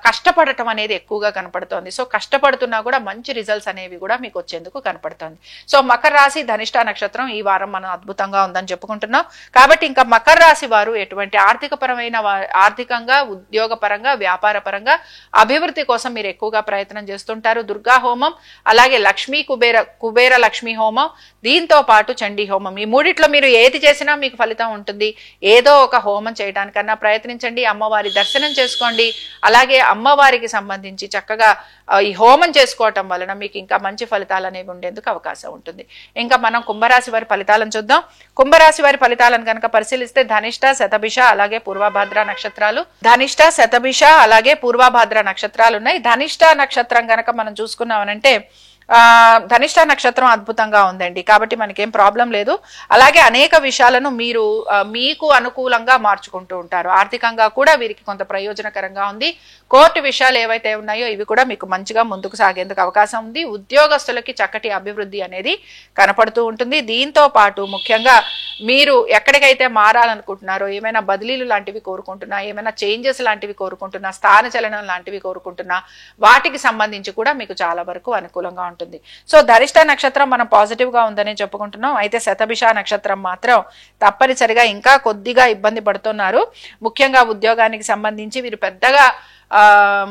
కష్టపడటం అనేది ఎక్కువగా కనపడుతోంది. సో కష్టపడుతున్నా కూడా మంచి రిజల్ట్స్ అనేవి కూడా మీకు వచ్చేందుకు కనపడుతోంది. సో మకర రాశి, ధనిష్ట నక్షత్రం ఈ వారం మనం అద్భుతంగా ఉందని చెప్పుకుంటున్నాం. కాబట్టి ఇంకా మకర రాశి వారు ఎటువంటి ఆర్థికంగా, ఉద్యోగ పరంగా, వ్యాపార పరంగా అభివృద్ధి కోసం మీరు ఎక్కువగా ప్రయత్నం చేస్తుంటారు. దుర్గా హోమం, అలాగే లక్ష్మీ కుబేర లక్ష్మీ హోమం, దీంతో పాటు చండీ హోమం, ఈ మూడిట్లో మీరు ఏది చేసినా మీకు ఫలితం ఉంటుంది. ఏదో ఒక హోమం చేయడానికన్నా ప్రయత్నించండి, అమ్మవారి దర్శనం చేసుకోండి. అలాగే అమ్మవారికి సంబంధించి చక్కగా ఈ హోమం చేసుకోవటం వలన మీకు ఇంకా మంచి ఫలితాలు అనేవి ఉండేందుకు అవకాశం ఉంటుంది. ఇంకా మనం కుంభరాశి వారి ఫలితాలను చూద్దాం. కుంభరాశి వారి ఫలితాలను కనుక పరిశీలిస్తే ధనిష్ట, శతభిష, అలాగే పూర్వభాద్ర నక్షత్రాలు, ధనిష్ట, శతభిష, అలాగే పూర్వభాద్ర నక్షత్రాలు ఉన్నాయి. ధనిష్ట నక్షత్రం కనుక మనం చూసుకున్నామనంటే ధనిష్ట నక్షత్రం అద్భుతంగా ఉందండి, కాబట్టి మనకేం ప్రాబ్లం లేదు. అలాగే అనేక విషయాలను మీరు మీకు అనుకూలంగా మార్చుకుంటూ ఉంటారు. ఆర్థికంగా కూడా వీరికి కొంత ప్రయోజనకరంగా ఉంది. కోర్టు విషయాలు ఏవైతే ఉన్నాయో ఇవి కూడా మీకు మంచిగా ముందుకు సాగేందుకు అవకాశం ఉంది. ఉద్యోగస్తులకి చక్కటి అభివృద్ధి అనేది కనపడుతూ ఉంటుంది. దీంతో పాటు ముఖ్యంగా మీరు ఎక్కడికైతే మారాలనుకుంటున్నారో, ఏమైనా బదిలీలు లాంటివి కోరుకుంటున్నా, ఏమైనా చేంజెస్ లాంటివి కోరుకుంటున్నా, స్థాన చలనం లాంటివి కోరుకుంటున్నా, వాటికి సంబంధించి కూడా మీకు చాలా వరకు అనుకూలంగా ఉంటుంది. సో ధనిష్ట నక్షత్రం మనం పాజిటివ్ గా ఉందని చెప్పుకుంటున్నాం. అయితే శతభిష నక్షత్రం మాత్రం తప్పనిసరిగా ఇంకా కొద్దిగా ఇబ్బంది పడుతున్నారు. ముఖ్యంగా ఉద్యోగానికి సంబంధించి వీరు పెద్దగా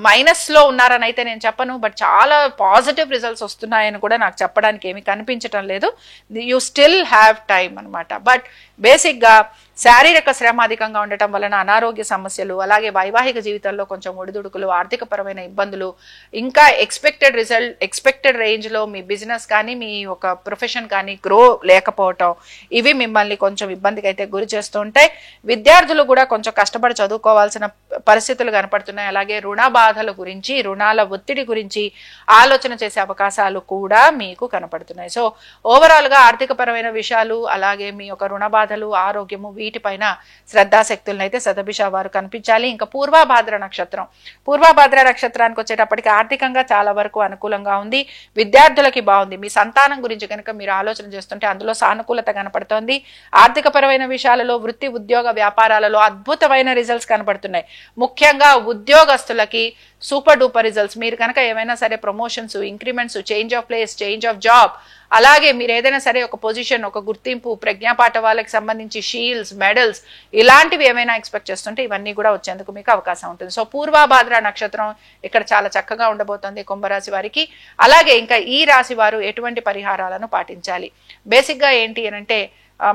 మైనస్ లో ఉన్నారని అయితే నేను చెప్పను, బట్ చాలా పాజిటివ్ రిజల్ట్స్ వస్తున్నాయని కూడా నాకు చెప్పడానికి ఏమీ కనిపించటం లేదు. యూ స్టిల్ హ్యావ్ టైం అనమాట. బట్ బేసిక్ గా శారీరక శ్రమ అధికంగా ఉండటం వలన అనారోగ్య సమస్యలు, అలాగే వైవాహిక జీవితంలో కొంచెం ఒడిదుడుకులు, ఆర్థిక పరమైన ఇబ్బందులు, ఇంకా ఎక్స్పెక్టెడ్ రేంజ్ లో మీ బిజినెస్ కానీ మీ ఒక ప్రొఫెషన్ కానీ గ్రో లేకపోవటం, ఇవి మిమ్మల్ని కొంచెం ఇబ్బందికి అయితే గురి చేస్తూ ఉంటాయి. విద్యార్థులు కూడా కొంచెం కష్టపడి చదువుకోవాల్సిన పరిస్థితులు కనపడుతున్నాయి. అలాగే రుణ బాధల గురించి, రుణాల ఒత్తిడి గురించి ఆలోచన చేసే అవకాశాలు కూడా మీకు కనపడుతున్నాయి. సో ఓవరాల్ గా ఆర్థిక పరమైన విషయాలు, అలాగే మీ యొక్క రుణ బాధలు, ఆరోగ్యము, వీటిపైన శ్రద్ధాశక్తులను అయితే శతభిష వారు కనిపించాలి. ఇంకా పూర్వభాద్ర నక్షత్రానికి వచ్చేటప్పటికి ఆర్థికంగా చాలా వరకు అనుకూలంగా ఉంది, విద్యార్థులకి బాగుంది. మీ సంతానం గురించి కనుక మీరు ఆలోచన చేస్తుంటే అందులో సానుకూలత కనపడుతోంది. ఆర్థిక పరమైన విషయాలలో, వృత్తి, ఉద్యోగ, వ్యాపారాలలో అద్భుతమైన రిజల్ట్స్ కనపడుతున్నాయి. ముఖ్యంగా ఉద్యోగస్తులకి సూపర్ డూపర్ రిజల్ట్స్. మీరు కనుక ఏమైనా సరే promotions, increments, change of place, change of job, అలాగే మీరు ఏదైనా సరే ఒక పొజిషన్, ఒక గుర్తింపు, ప్రజ్ఞాపాఠ వాళ్ళకి సంబంధించి షీల్డ్స్, మెడల్స్ ఇలాంటివి ఏమైనా ఎక్స్పెక్ట్ చేస్తుంటే ఇవన్నీ కూడా వచ్చేందుకు మీకు అవకాశం ఉంటుంది. సో పూర్వభాద్ర నక్షత్రం ఇక్కడ చాలా చక్కగా ఉండబోతోంది కుంభరాశి వారికి. అలాగే ఇంకా ఈ రాశి వారు ఎటువంటి పరిహారాలను పాటించాలి? బేసిక్ గా ఏంటి అని అంటే,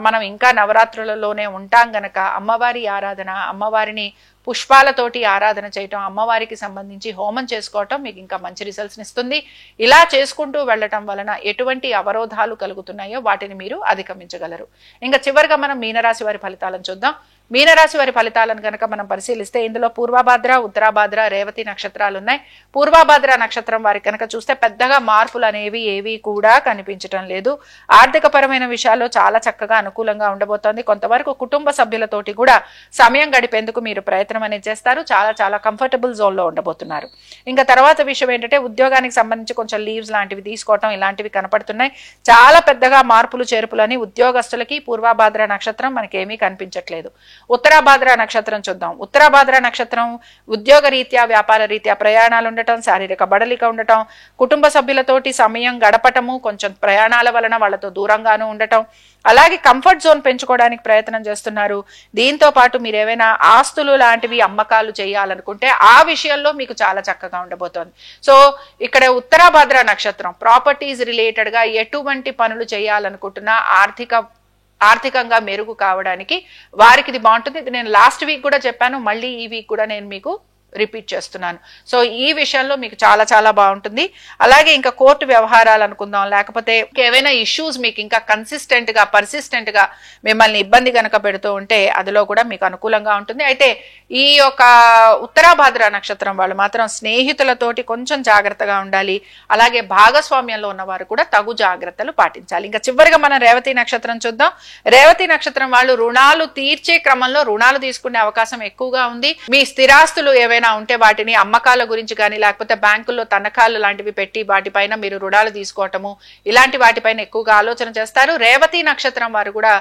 మనం ఇంకా నవరాత్రులలోనే ఉంటాం గనక అమ్మవారి ఆరాధన, అమ్మవారిని పుష్పాలతోటి ఆరాధన చేయటం, అమ్మవారికి సంబంధించి హోమం చేసుకోవటం మీకు ఇంకా మంచి రిజల్ట్స్ ఇస్తుంది. ఇలా చేసుకుంటూ వెళ్ళటం వలన ఎటువంటి అవరోధాలు కలుగుతున్నాయో వాటిని మీరు అధిగమించగలరు. ఇంకా చివరిగా మనం మీనరాశి వారి ఫలితాలను చూద్దాం. మీనరాశి వారి ఫలితాలను కనుక మనం పరిశీలిస్తే ఇందులో పూర్వభాద్ర, ఉత్తరాభాద్ర, రేవతి నక్షత్రాలు ఉన్నాయి. పూర్వభాద్ర నక్షత్రం వారికి కనుక చూస్తే పెద్దగా మార్పులు అనేవి ఏవి కూడా కనిపించటం లేదు. ఆర్థిక పరమైన విషయాల్లో చాలా చక్కగా అనుకూలంగా ఉండబోతోంది. కొంతవరకు కుటుంబ సభ్యులతోటి కూడా సమయం గడిపేందుకు మీరు ప్రయత్నం అనేది చేస్తారు. చాలా చాలా కంఫర్టబుల్ జోన్ లో ఉండబోతున్నారు. ఇంకా తర్వాత విషయం ఏంటంటే, ఉద్యోగానికి సంబంధించి కొంచెం లీవ్స్ లాంటివి తీసుకోవటం ఇలాంటివి కనపడుతున్నాయి. చాలా పెద్దగా మార్పులు చేర్పులు అని ఉద్యోగస్తులకి పూర్వభాద్ర నక్షత్రం మనకేమీ కనిపించట్లేదు. ఉత్తరాభాద్ర నక్షత్రం చూద్దాం. ఉత్తరాభాద్ర నక్షత్రం ఉద్యోగ రీత్యా, వ్యాపార రీత్యా ప్రయాణాలు ఉండటం, శారీరక బడలిక ఉండటం, కుటుంబ సభ్యులతోటి సమయం గడపటము, కొంచెం ప్రయాణాల వలన వాళ్ళతో దూరంగాను ఉండటం, అలాగే కంఫర్ట్ జోన్ పెంచుకోవడానికి ప్రయత్నం చేస్తున్నారు. దీంతో పాటు మీరు ఏవైనా ఆస్తులు లాంటివి అమ్మకాలు చేయాలనుకుంటే ఆ విషయంలో మీకు చాలా చక్కగా ఉండబోతోంది. సో ఇక్కడ ఉత్తరాభాద్ర నక్షత్రం ప్రాపర్టీస్ రిలేటెడ్ గా ఎటువంటి పనులు చేయాలనుకుంటున్నా ఆర్థికంగా మెరుగు కావడానికి వారికి ఇది బాగుంటుంది. ఇది నేను లాస్ట్ వీక్ కూడా చెప్పాను, మళ్ళీ ఈ వీక్ కూడా నేను మీకు రిపీట్ చేస్తున్నాను. సో ఈ విషయంలో మీకు చాలా చాలా బాగుంటుంది. అలాగే ఇంకా కోర్టు వ్యవహారాలు అనుకుందాం, లేకపోతే ఏవైనా ఇష్యూస్ మీకు ఇంకా పర్సిస్టెంట్ గా మిమ్మల్ని ఇబ్బంది కనుక పెడుతూ ఉంటే అందులో కూడా మీకు అనుకూలంగా ఉంటుంది. అయితే ఈ యొక్క ఉత్తరాభాద్ర నక్షత్రం వాళ్ళు మాత్రం స్నేహితులతోటి కొంచెం జాగ్రత్తగా ఉండాలి. అలాగే భాగస్వామ్యంలో ఉన్నవారు కూడా తగు జాగ్రత్తలు పాటించాలి. ఇంకా చివరిగా మనం రేవతి నక్షత్రం చూద్దాం. రేవతి నక్షత్రం వాళ్ళు రుణాలు తీర్చే క్రమంలో రుణాలు తీసుకునే అవకాశం ఎక్కువగా ఉంది. మీ స్థిరాస్తులు ఏవైనా ఉంటే వాటిని అమ్మకాల గురించి కానీ, లేకపోతే బ్యాంకుల్లో తనఖాలు లాంటివి పెట్టి వాటిపైన మీరు రుణాలు తీసుకోవటము, ఇలాంటి వాటిపైన ఎక్కువగా ఆలోచన చేస్తారు. రేవతి నక్షత్రం వారు కూడా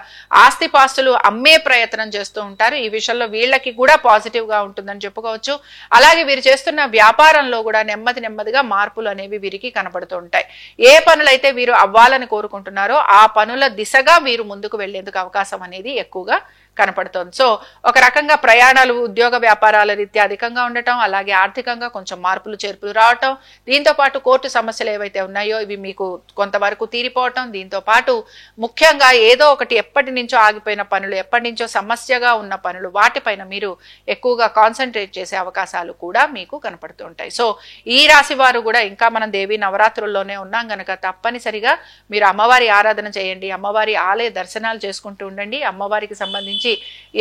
ఆస్తిపాస్తులు అమ్మే ప్రయత్నం చేస్తూ ఉంటారు. ఈ విషయంలో వీళ్ళకి కూడా పాజిటివ్ గా ఉంటుందని చెప్పుకోవచ్చు. అలాగే వీరు చేస్తున్న వ్యాపారంలో కూడా నెమ్మదిగా మార్పులు అనేవి వీరికి కనబడుతూ ఉంటాయి. ఏ పనులైతే వీరు అవ్వాలని కోరుకుంటున్నారో ఆ పనుల దిశగా వీరు ముందుకు వెళ్లేందుకు అవకాశం అనేది ఎక్కువగా కనపడుతోంది. సో ఒక రకంగా ప్రయాణాలు, ఉద్యోగ వ్యాపారాల రీత్యా అధికంగా ఉండటం, అలాగే ఆర్థికంగా కొంచెం మార్పులు చేర్పులు రావటం, దీంతో పాటు కోర్టు సమస్యలు ఏవైతే ఉన్నాయో ఇవి మీకు కొంతవరకు తీరిపోవటం, దీంతో పాటు ముఖ్యంగా ఏదో ఒకటి ఎప్పటి నుంచో ఆగిపోయిన పనులు, ఎప్పటి నుంచో సమస్యగా ఉన్న పనులు, వాటిపైన మీరు ఎక్కువగా కాన్సన్ట్రేట్ చేసే అవకాశాలు కూడా మీకు కనపడుతూ ఉంటాయి. సో ఈ రాశి వారు కూడా ఇంకా మనం దేవి నవరాత్రుల్లోనే ఉన్నాం గనక తప్పనిసరిగా మీరు అమ్మవారి ఆరాధన చేయండి, అమ్మవారి ఆలయ దర్శనాలు చేసుకుంటూ ఉండండి. అమ్మవారికి సంబంధించి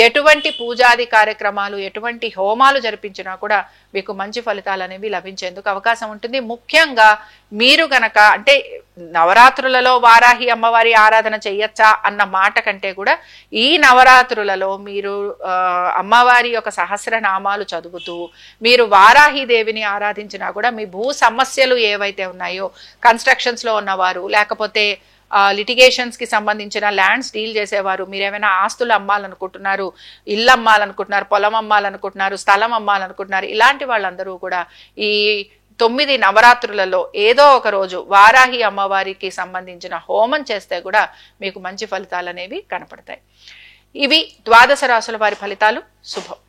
ఎటువంటి పూజాది కార్యక్రమాలు, ఎటువంటి హోమాలు జరిపించినా కూడా మీకు మంచి ఫలితాలు అనేవి లభించేందుకు అవకాశం ఉంటుంది. ముఖ్యంగా మీరు గనక అంటే నవరాత్రులలో వారాహి అమ్మవారి ఆరాధన చెయ్యొచ్చా అన్న మాట కంటే కూడా ఈ నవరాత్రులలో మీరు అమ్మవారి యొక్క సహస్రనామాలు చదువుతూ మీరు వారాహి దేవిని ఆరాధించినా కూడా మీ భూ సమస్యలు ఏవైతే ఉన్నాయో, కన్స్ట్రక్షన్స్ లో ఉన్నవారు, లేకపోతే లిటిగేషన్స్ కి సంబంధించిన ల్యాండ్స్ డీల్ చేసేవారు, మీరు ఏమైనా ఆస్తులు అమ్మాలనుకుంటున్నారు, ఇల్లు అమ్మాలనుకుంటున్నారు, పొలం అమ్మాలనుకుంటున్నారు, స్థలం అమ్మాలనుకుంటున్నారు, ఇలాంటి వాళ్ళందరూ కూడా ఈ 9 నవరాత్రులలో ఏదో ఒక రోజు వారాహి అమ్మవారికి సంబంధించిన హోమం చేస్తే కూడా మీకు మంచి ఫలితాలు అనేవి కనపడతాయి. ఇవి ద్వాదశ రాశుల వారి ఫలితాలు. శుభం.